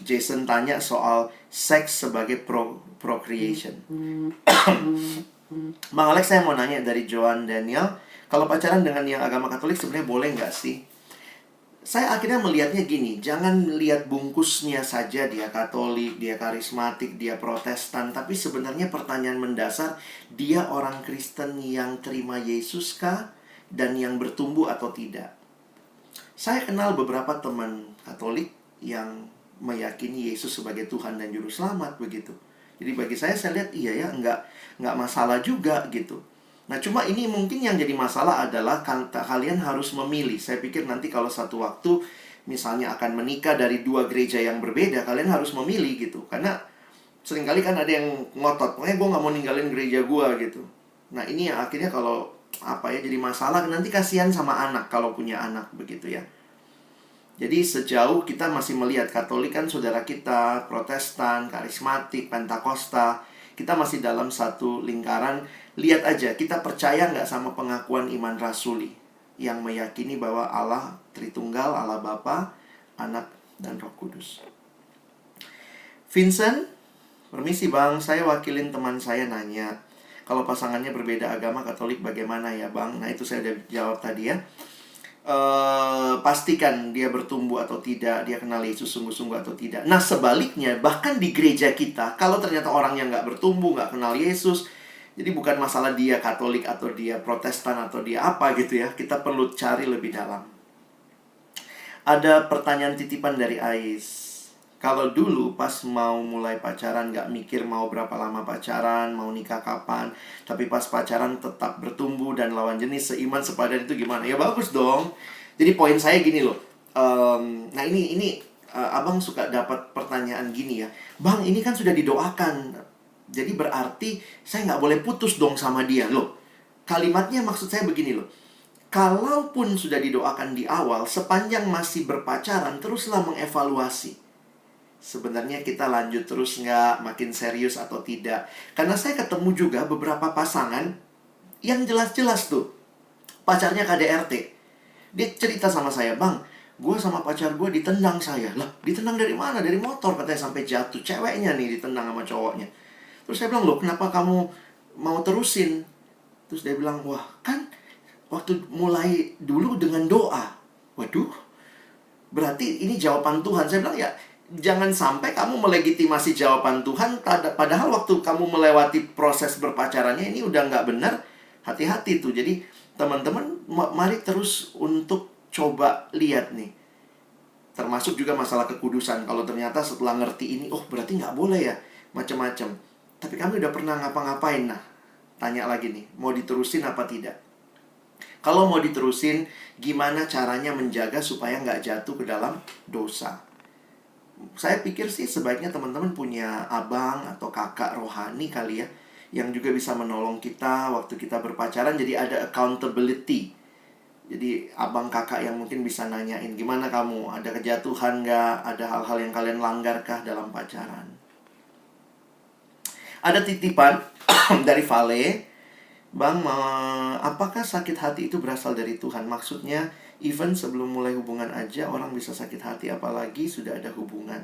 Jason tanya soal seks sebagai procreation. Bang Alex, saya mau nanya dari Joan Daniel, kalau pacaran dengan yang agama Katolik sebenarnya boleh nggak sih? Saya akhirnya melihatnya gini, jangan lihat bungkusnya saja, dia Katolik, dia karismatik, dia Protestan. Tapi sebenarnya pertanyaan mendasar, dia orang Kristen yang terima Yesus kah? Dan yang bertumbuh atau tidak? Saya kenal beberapa teman Katolik yang meyakini Yesus sebagai Tuhan dan Juru Selamat begitu. Jadi bagi saya lihat iya ya, nggak masalah juga gitu. Nah, cuma ini mungkin yang jadi masalah adalah kalian harus memilih. Saya pikir nanti kalau satu waktu misalnya akan menikah dari 2 gereja yang berbeda, kalian harus memilih gitu. Karena seringkali kan ada yang ngotot, pokoknya gue nggak mau ninggalin gereja gue gitu. Nah, ini yang akhirnya kalau jadi masalah, nanti kasihan sama anak kalau punya anak begitu ya. Jadi sejauh kita masih melihat Katolik kan saudara kita, Protestan, karismatik, Pentakosta, kita masih dalam satu lingkaran. Lihat aja, kita percaya nggak sama pengakuan iman rasuli yang meyakini bahwa Allah Tritunggal, Allah Bapa, Anak, dan Roh Kudus. Vincent, permisi bang, saya wakilin teman saya nanya, Kalau pasangannya berbeda agama, Katolik bagaimana ya Bang? Nah itu saya udah jawab tadi ya. Pastikan dia bertumbuh atau tidak, dia kenal Yesus sungguh-sungguh atau tidak. Nah sebaliknya, bahkan di gereja kita, kalau ternyata orang yang nggak bertumbuh, nggak kenal Yesus, jadi bukan masalah dia Katolik atau dia Protestan atau dia apa gitu ya, kita perlu cari lebih dalam. Ada pertanyaan titipan dari Ais. Kalau dulu pas mau mulai pacaran gak mikir mau berapa lama pacaran, mau nikah kapan, tapi pas pacaran tetap bertumbuh dan lawan jenis seiman sepadan, itu gimana? Ya bagus dong. Jadi poin saya gini loh. Nah ini abang suka dapat pertanyaan gini ya. Bang, ini kan sudah didoakan. Jadi berarti saya gak boleh putus dong sama dia loh. Kalimatnya maksud saya begini loh. Kalaupun sudah didoakan di awal, sepanjang masih berpacaran, teruslah mengevaluasi. Sebenarnya kita lanjut terus nggak, makin serius atau tidak. Karena saya ketemu juga beberapa pasangan yang jelas-jelas tuh pacarnya KDRT. Dia cerita sama saya, Bang, gue sama pacar gue ditendang saya. Lah, ditendang dari mana? Dari motor katanya, sampai jatuh. Ceweknya nih ditendang sama cowoknya. Terus saya bilang, loh kenapa kamu mau terusin? Terus dia bilang, wah kan waktu mulai dulu dengan doa. Waduh, berarti ini jawaban Tuhan. Saya bilang, ya jangan sampai kamu melegitimasi jawaban Tuhan, padahal waktu kamu melewati proses berpacarannya ini udah nggak benar. Hati-hati tuh. Jadi teman-teman, mari terus untuk coba lihat nih. Termasuk juga masalah kekudusan. Kalau ternyata setelah ngerti ini, oh berarti nggak boleh ya, macam-macam. Tapi kami udah pernah ngapa-ngapain. Nah, tanya lagi nih, mau diterusin apa tidak? Kalau mau diterusin, gimana caranya menjaga supaya nggak jatuh ke dalam dosa? Saya pikir sih sebaiknya teman-teman punya abang atau kakak rohani kali ya, yang juga bisa menolong kita waktu kita berpacaran. Jadi ada accountability. Jadi abang kakak yang mungkin bisa nanyain, gimana kamu? Ada kejatuhan nggak? Ada hal-hal yang kalian langgarkah dalam pacaran? Ada titipan dari Vale. Bang, apakah sakit hati itu berasal dari Tuhan? Maksudnya, even sebelum mulai hubungan aja orang bisa sakit hati, apalagi sudah ada hubungan.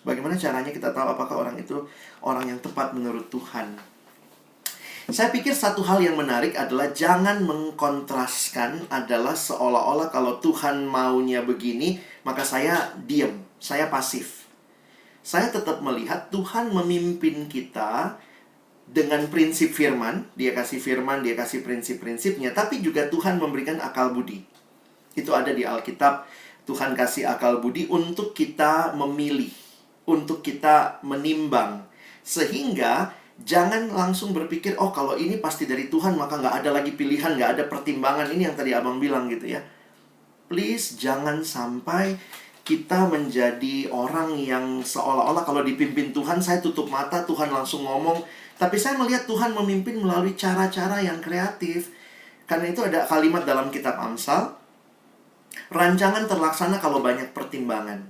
Bagaimana caranya kita tahu apakah orang itu orang yang tepat menurut Tuhan? Saya pikir satu hal yang menarik adalah jangan mengkontraskan adalah seolah-olah kalau Tuhan maunya begini, maka saya diam, saya pasif. Saya tetap melihat Tuhan memimpin kita dengan prinsip firman. Dia kasih firman, dia kasih prinsip-prinsipnya. Tapi juga Tuhan memberikan akal budi. Itu ada di Alkitab. Tuhan kasih akal budi untuk kita memilih, untuk kita menimbang. Sehingga jangan langsung berpikir, oh kalau ini pasti dari Tuhan, maka nggak ada lagi pilihan, nggak ada pertimbangan. Ini yang tadi abang bilang gitu ya. Please jangan sampai kita menjadi orang yang seolah-olah kalau dipimpin Tuhan, saya tutup mata, Tuhan langsung ngomong. Tapi saya melihat Tuhan memimpin melalui cara-cara yang kreatif. Karena itu ada kalimat dalam kitab Amsal, rancangan terlaksana kalau banyak pertimbangan.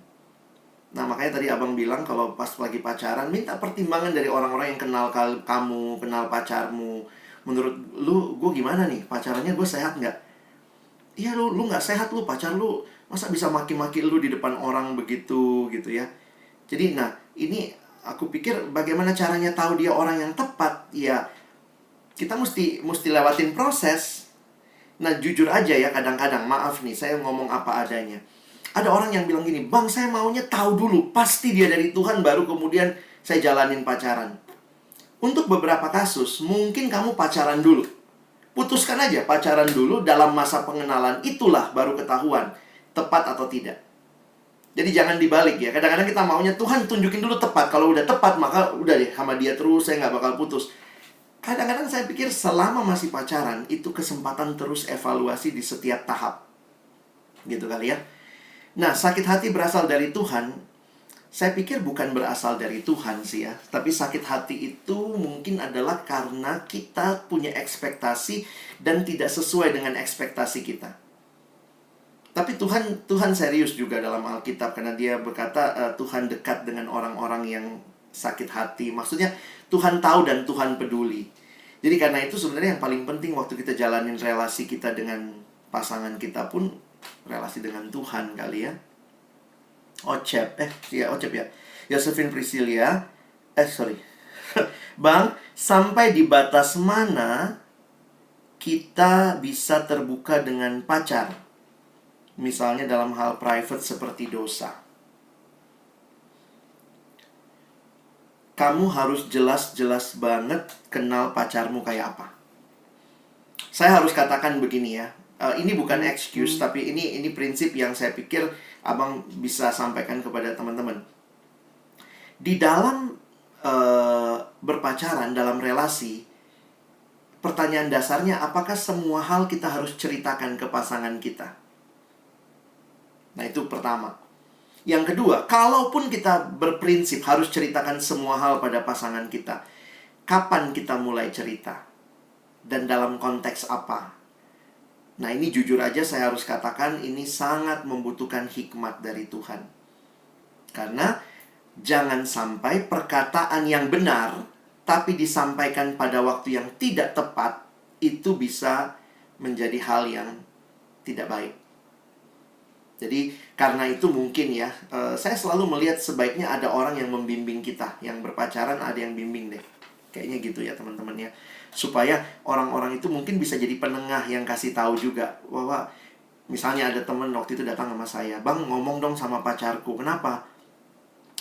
Nah makanya tadi abang bilang kalau pas lagi pacaran, minta pertimbangan dari orang-orang yang kenal kamu, kenal pacarmu. Menurut lu, gue gimana nih? Pacarannya gue sehat nggak? Iya lu nggak sehat, lu pacar lu masa bisa maki-maki lu di depan orang begitu gitu ya. Jadi nah ini aku pikir bagaimana caranya tahu dia orang yang tepat? Ya, kita mesti lewatin proses. Nah, jujur aja ya, kadang-kadang, maaf nih, saya ngomong apa adanya. Ada orang yang bilang gini, Bang, saya maunya tahu dulu, pasti dia dari Tuhan, baru kemudian saya jalanin pacaran. Untuk beberapa kasus, mungkin kamu pacaran dulu. Putuskan aja, pacaran dulu, dalam masa pengenalan, itulah baru ketahuan, tepat atau tidak. Jadi jangan dibalik ya. Kadang-kadang kita maunya Tuhan tunjukin dulu tepat. Kalau udah tepat maka udah deh sama dia terus, saya nggak bakal putus. Kadang-kadang saya pikir selama masih pacaran itu kesempatan terus evaluasi di setiap tahap. Gitu kali ya. Nah, sakit hati berasal dari Tuhan. Saya pikir bukan berasal dari Tuhan sih ya. Tapi sakit hati itu mungkin adalah karena kita punya ekspektasi dan tidak sesuai dengan ekspektasi kita. Tapi Tuhan serius juga dalam Alkitab, karena dia berkata Tuhan dekat dengan orang-orang yang sakit hati. Maksudnya Tuhan tahu dan Tuhan peduli. Jadi karena itu sebenarnya yang paling penting waktu kita jalanin relasi kita dengan pasangan kita pun relasi dengan Tuhan kali ya. Ocep ya. Josephine Priscilia. Bang, sampai di batas mana kita bisa terbuka dengan pacar? Misalnya dalam hal private seperti dosa. Kamu harus jelas-jelas banget kenal pacarmu kayak apa. Saya harus katakan begini ya. Ini bukan excuse, tapi ini prinsip yang saya pikir abang bisa sampaikan kepada teman-teman. Di dalam berpacaran, dalam relasi, pertanyaan dasarnya, apakah semua hal kita harus ceritakan ke pasangan kita? Nah, itu pertama. Yang kedua, kalaupun kita berprinsip harus ceritakan semua hal pada pasangan kita, kapan kita mulai cerita? Dan dalam konteks apa? Nah, ini jujur aja saya harus katakan, ini sangat membutuhkan hikmat dari Tuhan. Karena jangan sampai perkataan yang benar tapi disampaikan pada waktu yang tidak tepat, itu bisa menjadi hal yang tidak baik. Jadi karena itu mungkin ya, saya selalu melihat sebaiknya ada orang yang membimbing kita. Yang berpacaran ada yang bimbing deh. Kayaknya gitu ya teman-teman ya. Supaya orang-orang itu mungkin bisa jadi penengah yang kasih tahu juga. Bahwa misalnya ada teman waktu itu datang sama saya, "Bang, ngomong dong sama pacarku." "Kenapa?"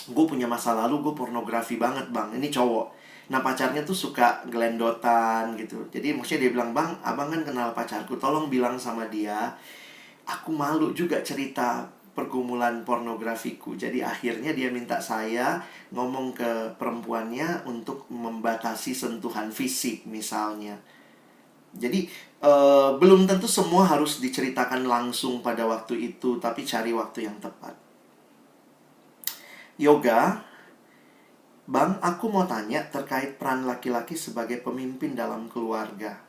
"Gue punya masa lalu, gue pornografi banget bang." Ini cowok. Nah, pacarnya tuh suka gelendotan gitu. Jadi maksudnya dia bilang, "Bang, abang kan kenal pacarku, tolong bilang sama dia, aku malu juga cerita pergumulan pornografiku." Jadi akhirnya dia minta saya ngomong ke perempuannya untuk membatasi sentuhan fisik misalnya. Jadi belum tentu semua harus diceritakan langsung pada waktu itu, tapi cari waktu yang tepat. Yoga, "Bang, aku mau tanya terkait peran laki-laki sebagai pemimpin dalam keluarga.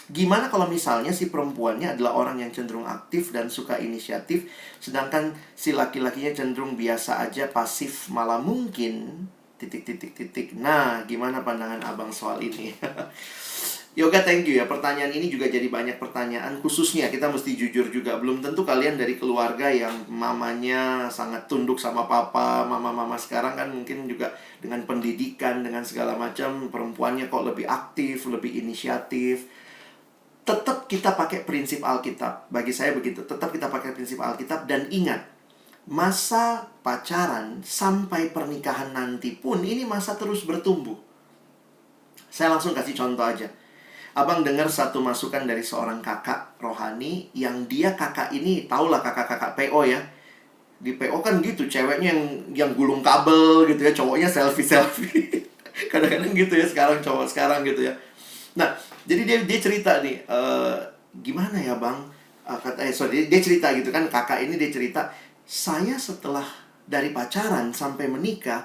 Gimana kalau misalnya si perempuannya adalah orang yang cenderung aktif dan suka inisiatif, sedangkan si laki-lakinya cenderung biasa aja, pasif, malah mungkin... Nah, gimana pandangan abang soal ini?" Yoga, thank you ya. Pertanyaan ini juga jadi banyak pertanyaan. Khususnya kita mesti jujur juga, belum tentu kalian dari keluarga yang mamanya sangat tunduk sama papa. Mama-mama sekarang kan mungkin juga dengan pendidikan, dengan segala macam, perempuannya kok lebih aktif, lebih inisiatif. Tetap kita pakai prinsip Alkitab. Bagi saya begitu. Tetap kita pakai prinsip Alkitab. Dan ingat, masa pacaran sampai pernikahan nanti pun ini masa terus bertumbuh. Saya langsung kasih contoh aja. Abang dengar satu masukan dari seorang kakak rohani, yang dia kakak ini, tahulah kakak-kakak PO ya. Di PO kan gitu, ceweknya yang gulung kabel gitu ya, cowoknya selfie-selfie. Kadang-kadang gitu ya sekarang, cowok sekarang gitu ya. Nah, jadi dia cerita nih, "Gimana ya bang?" Dia cerita gitu kan, kakak ini dia cerita, "Saya setelah dari pacaran sampai menikah,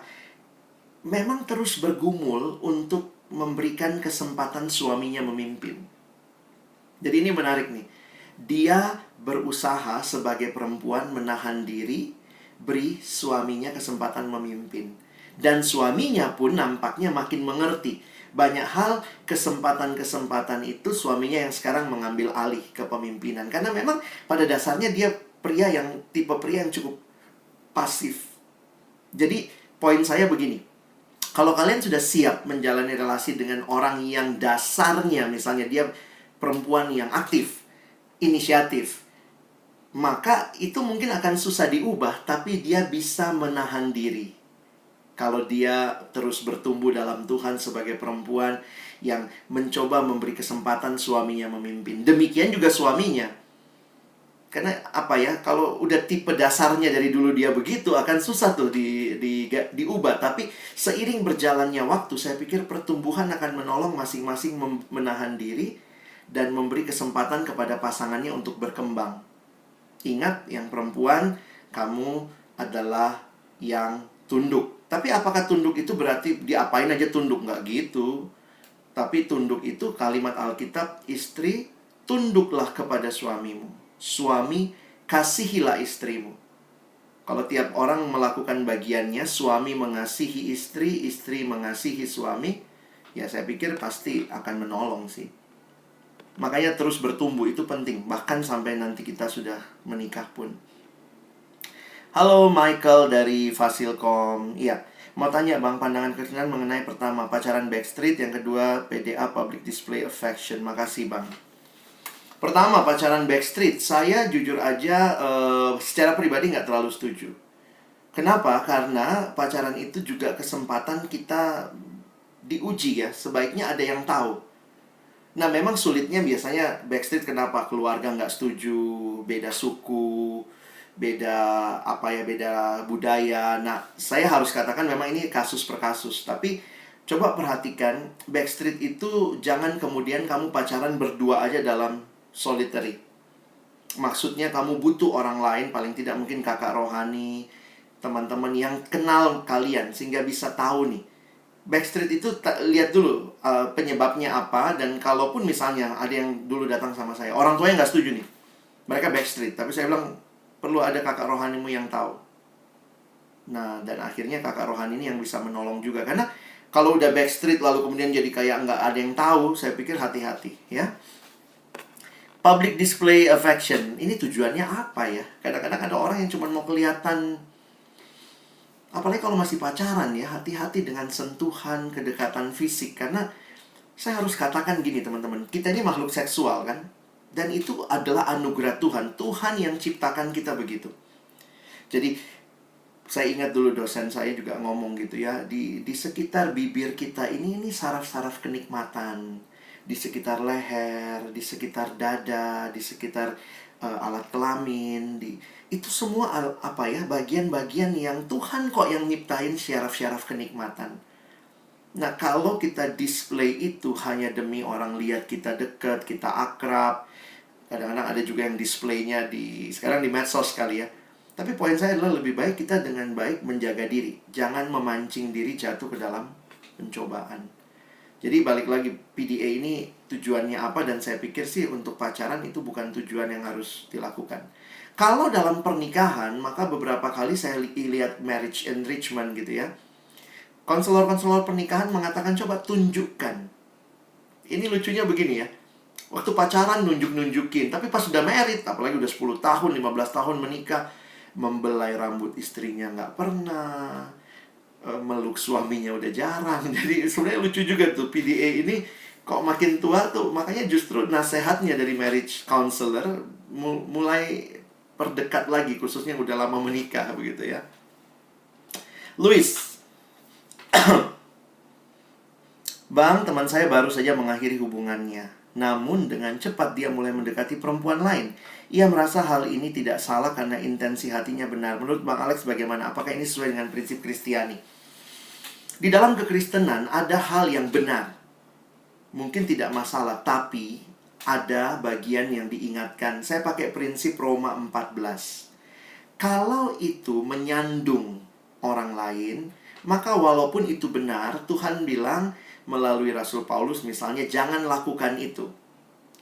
memang terus bergumul untuk memberikan kesempatan suaminya memimpin." Jadi ini menarik nih. Dia berusaha sebagai perempuan menahan diri, beri suaminya kesempatan memimpin. Dan suaminya pun nampaknya makin mengerti. Banyak hal, kesempatan-kesempatan itu suaminya yang sekarang mengambil alih kepemimpinan. Karena memang pada dasarnya dia tipe pria yang cukup pasif. Jadi poin saya begini. Kalau kalian sudah siap menjalani relasi dengan orang yang dasarnya, misalnya dia perempuan yang aktif, inisiatif, maka itu mungkin akan susah diubah, tapi dia bisa menahan diri. Kalau dia terus bertumbuh dalam Tuhan sebagai perempuan yang mencoba memberi kesempatan suaminya memimpin. Demikian juga suaminya. Karena apa ya, kalau udah tipe dasarnya dari dulu dia begitu, akan susah tuh diubah. Tapi seiring berjalannya waktu, saya pikir pertumbuhan akan menolong masing-masing menahan diri dan memberi kesempatan kepada pasangannya untuk berkembang. Ingat, yang perempuan, kamu adalah yang tunduk. Tapi apakah tunduk itu berarti diapain aja tunduk? Nggak gitu. Tapi tunduk itu kalimat Alkitab, "Istri, tunduklah kepada suamimu. Suami, kasihilah istrimu." Kalau tiap orang melakukan bagiannya, suami mengasihi istri, istri mengasihi suami, ya saya pikir pasti akan menolong sih. Makanya terus bertumbuh itu penting, bahkan sampai nanti kita sudah menikah pun. Halo Michael dari Fasilkom. Iya, Mau tanya Bang, pandangan Kristen mengenai pertama, pacaran backstreet, yang kedua, PDA, public display affection. Makasih Bang. Pertama, pacaran backstreet, saya jujur aja secara pribadi nggak terlalu setuju. Kenapa? Karena pacaran itu juga kesempatan kita diuji ya, sebaiknya ada yang tahu. Nah, memang sulitnya biasanya backstreet, kenapa? Keluarga nggak setuju, beda suku, beda beda budaya. Nah, saya harus katakan memang ini kasus per kasus. Tapi coba perhatikan, backstreet itu jangan kemudian kamu pacaran berdua aja dalam solitary. Maksudnya kamu butuh orang lain, paling tidak mungkin kakak rohani, teman-teman yang kenal kalian sehingga bisa tahu nih. Backstreet itu lihat dulu penyebabnya apa. Dan kalaupun misalnya ada yang dulu datang sama saya, orang tuanya nggak setuju nih, mereka backstreet, tapi saya bilang perlu ada kakak rohanimu yang tahu. Nah, dan akhirnya kakak rohani ini yang bisa menolong juga. Karena kalau udah backstreet lalu kemudian jadi kayak nggak ada yang tahu, saya pikir hati-hati ya. Public display affection, ini tujuannya apa ya? Kadang-kadang ada orang yang cuma mau kelihatan. Apalagi kalau masih pacaran ya, hati-hati dengan sentuhan, kedekatan fisik. Karena saya harus katakan gini teman-teman, kita ini makhluk seksual kan? Dan itu adalah anugerah Tuhan. Tuhan yang ciptakan kita begitu. Jadi, saya ingat dulu dosen saya juga ngomong gitu ya, di sekitar bibir kita ini saraf-saraf kenikmatan. Di sekitar leher, di sekitar dada, di sekitar alat kelamin, itu semua bagian-bagian yang Tuhan kok yang nyiptain syaraf-syaraf kenikmatan. Nah, kalau kita display itu hanya demi orang lihat kita dekat, kita akrab. Kadang-kadang ada juga yang displaynya sekarang di medsos kali ya. Tapi poin saya adalah lebih baik kita dengan baik menjaga diri. Jangan memancing diri jatuh ke dalam pencobaan. Jadi balik lagi, PDA ini tujuannya apa, dan saya pikir sih untuk pacaran itu bukan tujuan yang harus dilakukan. Kalau dalam pernikahan, maka beberapa kali saya lihat marriage enrichment gitu ya. Konselor-konselor pernikahan mengatakan coba tunjukkan. Ini lucunya begini ya. Waktu pacaran nunjuk-nunjukin, tapi pas sudah married, apalagi udah 10 tahun, 15 tahun menikah, membelai rambut istrinya nggak pernah, meluk suaminya udah jarang. Jadi sebenarnya lucu juga tuh PDA ini. Kok makin tua tuh, makanya justru nasihatnya dari marriage counselor mulai perdekat lagi, khususnya udah lama menikah begitu ya. Luis, Bang, teman saya baru saja mengakhiri hubungannya. Namun dengan cepat dia mulai mendekati perempuan lain. Ia merasa hal ini tidak salah karena intensi hatinya benar. Menurut Bang Alex bagaimana? Apakah ini sesuai dengan prinsip Kristiani? Di dalam kekristenan ada hal yang benar, mungkin tidak masalah, tapi ada bagian yang diingatkan. Saya pakai prinsip Roma 14. Kalau itu menyandung orang lain, maka walaupun itu benar, Tuhan bilang melalui Rasul Paulus misalnya, jangan lakukan itu.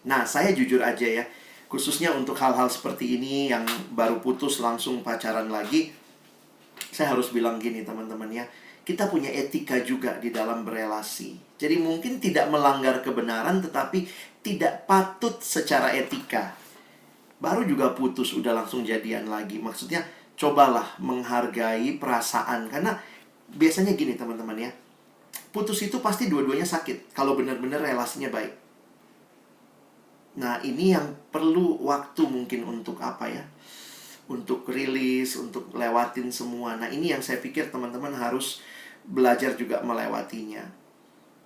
Nah, saya jujur aja ya, khususnya untuk hal-hal seperti ini yang baru putus langsung pacaran lagi, saya harus bilang gini teman-teman ya, kita punya etika juga di dalam berelasi. Jadi mungkin tidak melanggar kebenaran, tetapi tidak patut secara etika. Baru juga putus, udah langsung jadian lagi. Maksudnya, cobalah menghargai perasaan. Karena biasanya gini teman-teman ya, putus itu pasti dua-duanya sakit kalau benar-benar relasinya baik. Nah, ini yang perlu waktu mungkin untuk untuk rilis, untuk lewatin semua. Nah, ini yang saya pikir teman-teman harus belajar juga melewatinya.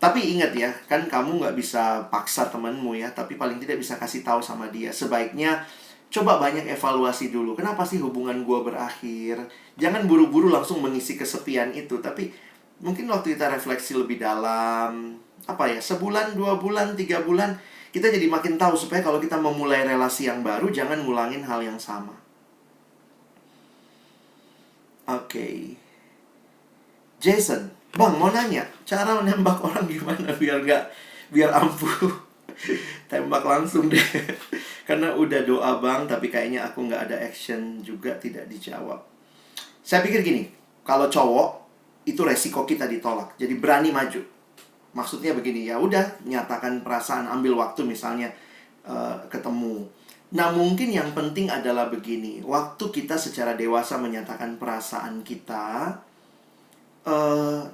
Tapi ingat ya, kan kamu nggak bisa paksa temanmu ya, tapi paling tidak bisa kasih tahu sama dia. Sebaiknya coba banyak evaluasi dulu. Kenapa sih hubungan gue berakhir? Jangan buru-buru langsung mengisi kesepian itu. Tapi mungkin waktu kita refleksi lebih dalam, sebulan, 2 bulan, 3 bulan, kita jadi makin tahu supaya kalau kita memulai relasi yang baru, jangan ngulangin hal yang sama. Oke. Jason, Bang mau nanya, cara menembak orang gimana biar ampuh? Tembak langsung deh. Karena udah doa Bang, tapi kayaknya aku nggak ada action juga, tidak dijawab. Saya pikir gini, kalau cowok itu resiko kita ditolak, jadi berani maju. Maksudnya begini, ya udah nyatakan perasaan, ambil waktu misalnya ketemu. Nah, mungkin yang penting adalah begini, waktu kita secara dewasa menyatakan perasaan kita,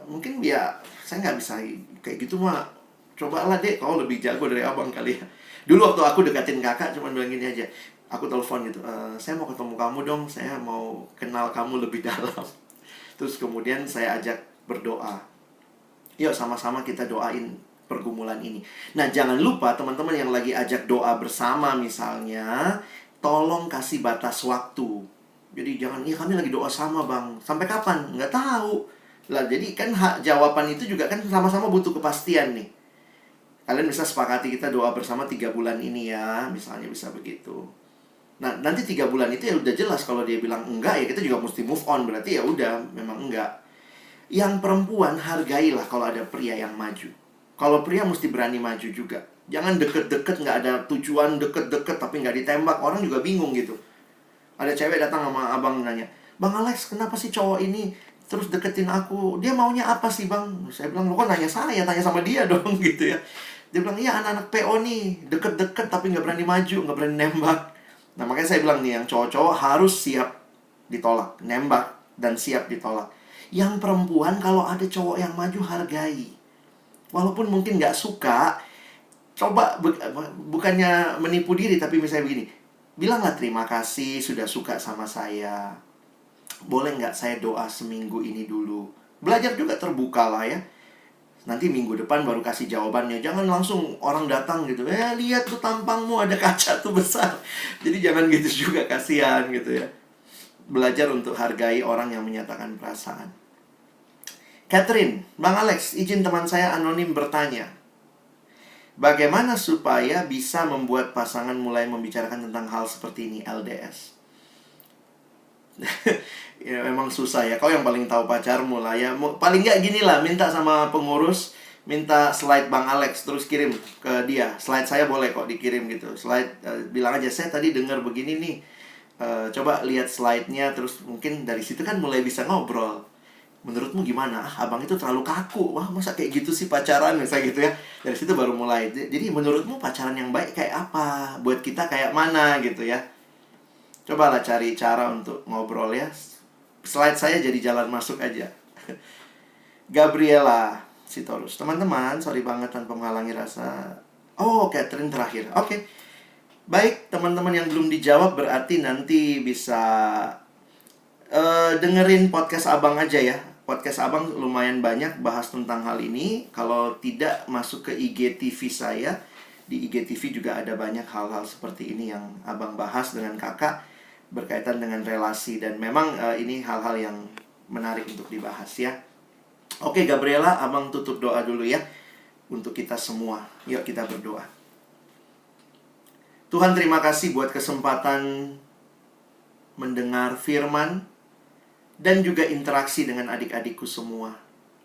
Mungkin ya saya nggak bisa kayak gitu mah. Cobalah dek, kau lebih jago dari abang kali ya. Dulu waktu aku deketin kakak cuma bilang gini aja. Aku telepon gitu, saya mau ketemu kamu dong, saya mau kenal kamu lebih dalam. Terus kemudian saya ajak berdoa. Yuk sama-sama kita doain pergumulan ini. Nah jangan lupa teman-teman yang lagi ajak doa bersama misalnya, tolong kasih batas waktu. Jadi jangan, iya kami lagi doa sama bang, sampai kapan? Nggak tahu. Lah jadi kan jawaban itu juga kan sama-sama butuh kepastian nih. Kalian bisa sepakati kita doa bersama 3 bulan ini ya, misalnya bisa begitu. Nah, nanti 3 bulan itu ya udah jelas. Kalau dia bilang enggak, ya kita juga mesti move on. Berarti ya udah, memang enggak. Yang perempuan, hargailah kalau ada pria yang maju. Kalau pria mesti berani maju juga. Jangan deket-deket, nggak ada tujuan, deket-deket tapi nggak ditembak. Orang juga bingung gitu. Ada cewek datang sama abang nanya, Bang Alex, kenapa sih cowok ini terus deketin aku? Dia maunya apa sih bang? Saya bilang, lo kok nanya saya, tanya sama dia dong gitu ya. Dia bilang, iya anak-anak PO nih, deket-deket tapi nggak berani maju, nggak berani nembak. Nah makanya saya bilang nih, yang cowok-cowok harus siap ditolak, nembak dan siap ditolak. Yang perempuan kalau ada cowok yang maju, hargai. Walaupun mungkin nggak suka, coba bukannya menipu diri, tapi misalnya begini, bilanglah terima kasih sudah suka sama saya. Boleh nggak saya doa seminggu ini dulu? Belajar juga terbuka lah ya. Nanti minggu depan baru kasih jawabannya. Jangan langsung orang datang gitu, lihat tuh tampangmu ada kaca tuh besar. Jadi jangan gitu juga, kasihan gitu ya. Belajar untuk hargai orang yang menyatakan perasaan. Catherine, Bang Alex, izin teman saya anonim bertanya, bagaimana supaya bisa membuat pasangan mulai membicarakan tentang hal seperti ini, LDS? Ya memang susah ya. Kau yang paling tahu pacarmu lah ya. Paling nggak gini lah, minta sama pengurus, minta slide Bang Alex, terus kirim ke dia. Slide saya boleh kok dikirim gitu. Slide, bilang aja, saya tadi dengar begini nih. Coba lihat slide-nya, terus mungkin dari situ kan mulai bisa ngobrol. Menurutmu gimana? Abang itu terlalu kaku. Wah, masa kayak gitu sih pacaran? Misalnya gitu ya. Dari situ baru mulai. Jadi menurutmu pacaran yang baik kayak apa? Buat kita kayak mana gitu ya. Cobalah cari cara untuk ngobrol ya. Slide saya jadi jalan masuk aja. Gabriela Sitorus. Teman-teman, sorry banget tanpa menghalangi rasa. Oh, Catherine terakhir. Oke. Baik, teman-teman yang belum dijawab berarti nanti bisa dengerin podcast Abang aja ya. Podcast Abang lumayan banyak bahas tentang hal ini. Kalau tidak, masuk ke IGTV saya. Di IGTV juga ada banyak hal-hal seperti ini yang Abang bahas dengan kakak, berkaitan dengan relasi. Dan memang ini hal-hal yang menarik untuk dibahas ya. Oke Gabriela, Abang tutup doa dulu ya untuk kita semua. Yuk kita berdoa. Tuhan, terima kasih buat kesempatan mendengar firman dan juga interaksi dengan adik-adikku semua.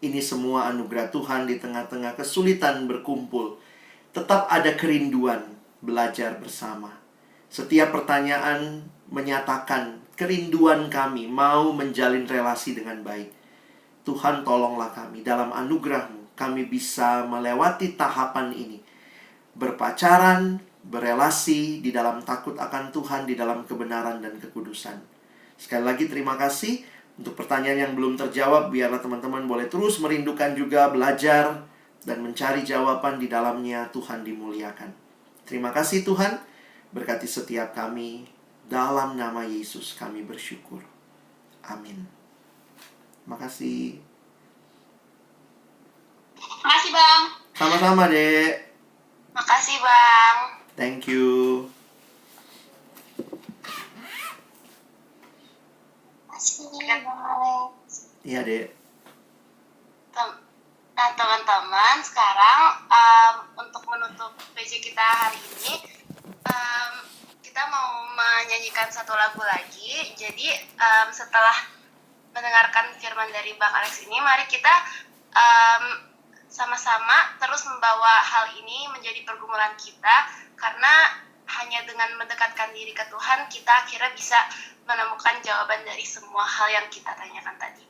Ini semua anugerah Tuhan. Di tengah-tengah kesulitan berkumpul, tetap ada kerinduan belajar bersama. Setiap pertanyaan menyatakan kerinduan kami mau menjalin relasi dengan baik. Tuhan, tolonglah kami dalam anugerah-Mu, kami bisa melewati tahapan ini, berpacaran, berelasi di dalam takut akan Tuhan, di dalam kebenaran dan kekudusan. Sekali lagi terima kasih. Untuk pertanyaan yang belum terjawab, biarlah teman-teman boleh terus merindukan juga, belajar dan mencari jawaban di dalamnya. Tuhan dimuliakan. Terima kasih Tuhan. Berkati setiap kami. Dalam nama Yesus kami bersyukur. Amin. Makasih. Makasih Bang. Sama-sama Dek. Makasih Bang. Thank you. Makasih Bang Alex. Iya Dek. Nah teman-teman, sekarang untuk menutup PJ kita hari ini, kita mau menyanyikan satu lagu lagi. Jadi setelah mendengarkan firman dari Bang Alex ini, mari kita sama-sama terus membawa hal ini menjadi pergumulan kita, karena hanya dengan mendekatkan diri ke Tuhan, kita akhirnya bisa menemukan jawaban dari semua hal yang kita tanyakan tadi.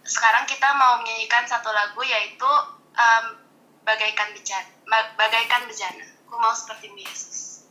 Sekarang kita mau menyanyikan satu lagu, yaitu Bagaikan Bejana. Aku mau seperti Yesus.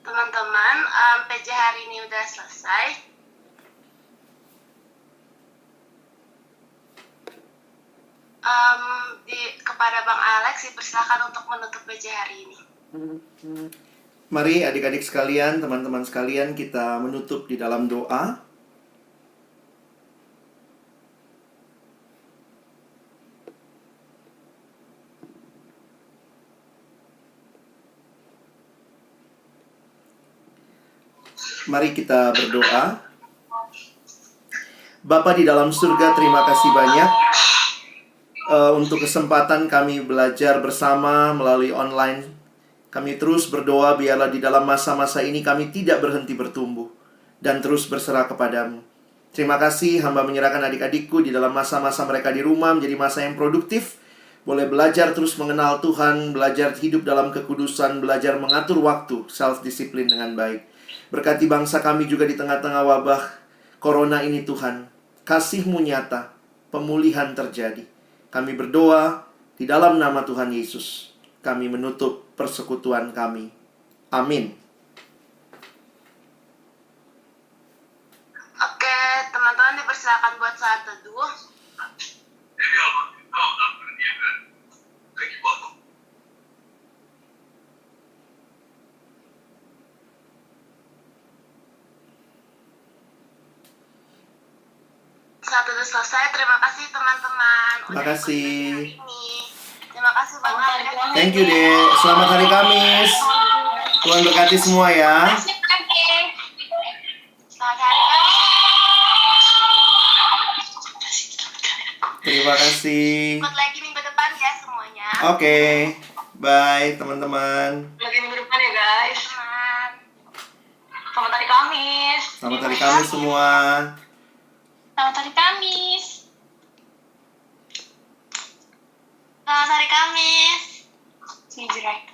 Teman-teman, PJ hari ini udah selesai. Kepada Bang Alex dipersilakan untuk menutup PJ hari ini. Mari adik-adik sekalian, teman-teman sekalian, kita menutup di dalam doa. Mari kita berdoa. Bapa di dalam surga, terima kasih banyak untuk kesempatan kami belajar bersama melalui online. Kami terus berdoa biarlah di dalam masa-masa ini kami tidak berhenti bertumbuh dan terus berserah kepadamu. Terima kasih hamba menyerahkan adik-adikku di dalam masa-masa mereka di rumah menjadi masa yang produktif. Boleh belajar terus mengenal Tuhan, belajar hidup dalam kekudusan, belajar mengatur waktu, self-disiplin dengan baik. Berkati bangsa kami juga di tengah-tengah wabah corona ini Tuhan. Kasih-Mu nyata, pemulihan terjadi. Kami berdoa di dalam nama Tuhan Yesus. Kami menutup persekutuan kami. Amin. Oke, teman-teman dipersilakan buat saat teduh. Saat teduh selesai. Terima kasih teman-teman. Terima kasih. Terima kasih Bang Alex. Thank you, Dek. Selamat hari Kamis. Tuhan berkati semua ya. Selamat hari Kamis. Terima kasih. Ikut lagi minggu depan ya semuanya. Oke. Bye, teman-teman. Lagi minggu depan ya guys. Teman. Selamat hari Kamis. Selamat hari Kamis semua. Selamat hari Kamis. Selamat hari Kamis. See you right.